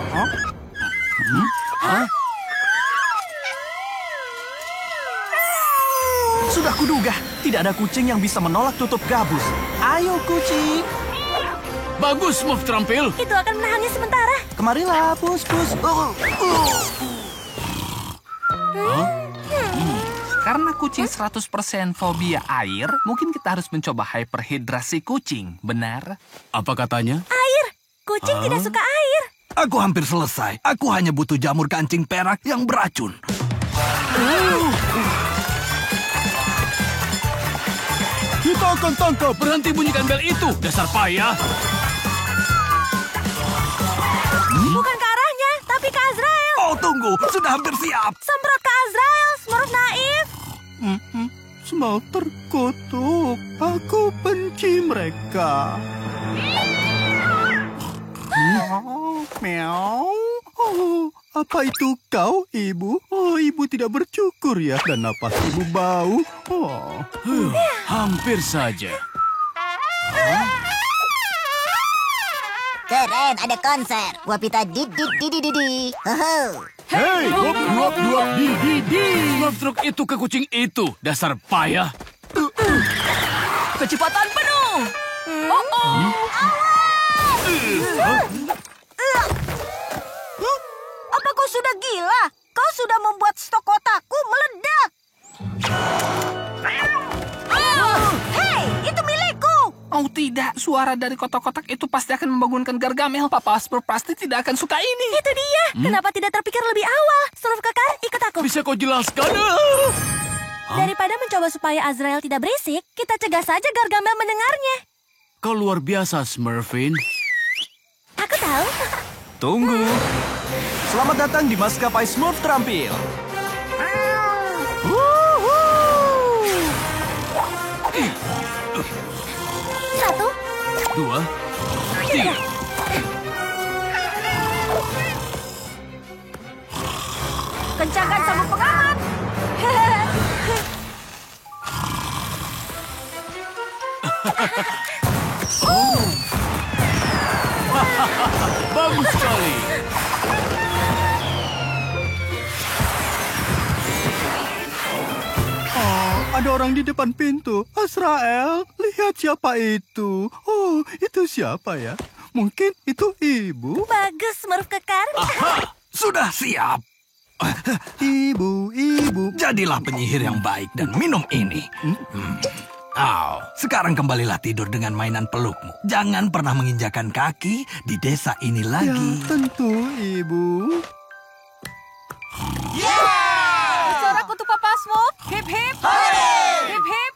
Sudah kuduga, tidak ada kucing yang bisa menolak tutup gabus. Ayo kucing. Bagus, Smurf terampil. Itu akan menahannya sementara. Kemarilah, pus. Karena kucing 100% fobia air, mungkin kita harus mencoba hyperhidrasi kucing, benar? Apa katanya? Air. Kucing tidak suka air. Aku hampir selesai. Aku hanya butuh jamur kancing perak yang beracun. Kita akan tangkap. Berhenti bunyikan bel itu, dasar payah. Bukan ke arahnya, tapi ke Azrael. Oh, tunggu. Sudah hampir siap. Semprot ke Azrael, Smurf naif. Smurf terkutuk. Aku benci mereka. Meow. Oh, apa itu kau, Ibu? Oh, Ibu tidak bercukur ya. Dan napas Ibu bau. Oh. Hampir saja. Keren, ada konser. Wapita di. Hei, Smurf truk itu ke kucing itu, dasar payah. Kecepatan penuh. Apa kau sudah gila? Kau sudah membuat stok kotakku meledak. Hei, itu milikku. Oh tidak, suara dari kotak-kotak itu pasti akan membangunkan Gargamel. Papa Smurf pasti tidak akan suka ini. Itu dia. Kenapa tidak terpikir lebih awal? Smurf Kekar, ikut aku. Bisa kau jelaskan? Daripada mencoba supaya Azrael tidak berisik, kita cegah saja Gargamel mendengarnya. Kau luar biasa, Smurfin. Aku tahu. Tunggu. Selamat datang di Maskapai Smurf Terampil. Satu, 2, 3. Kencangkan sabuk pengaman. Bagus sekali. Ada orang di depan pintu. Azrael, lihat siapa itu. Oh, itu siapa ya? Mungkin itu ibu. bagus Smurf Kekar. Aha, sudah siap. Ibu. Jadilah penyihir yang baik dan minum ini. Sekarang kembalilah tidur dengan mainan pelukmu. Jangan pernah menginjakan kaki di desa ini lagi. Ya, tentu, Ibu. Bersorak untuk Papa Smurf. Hip hip. Hip hip.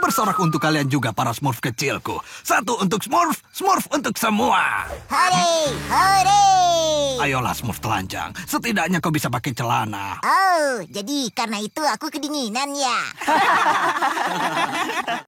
Bersorak untuk kalian juga para Smurf kecilku. Satu untuk Smurf, Smurf untuk semua. Hore. Ayolah Smurf telanjang, setidaknya kau bisa pakai celana. Oh, jadi karena itu aku kedinginan ya.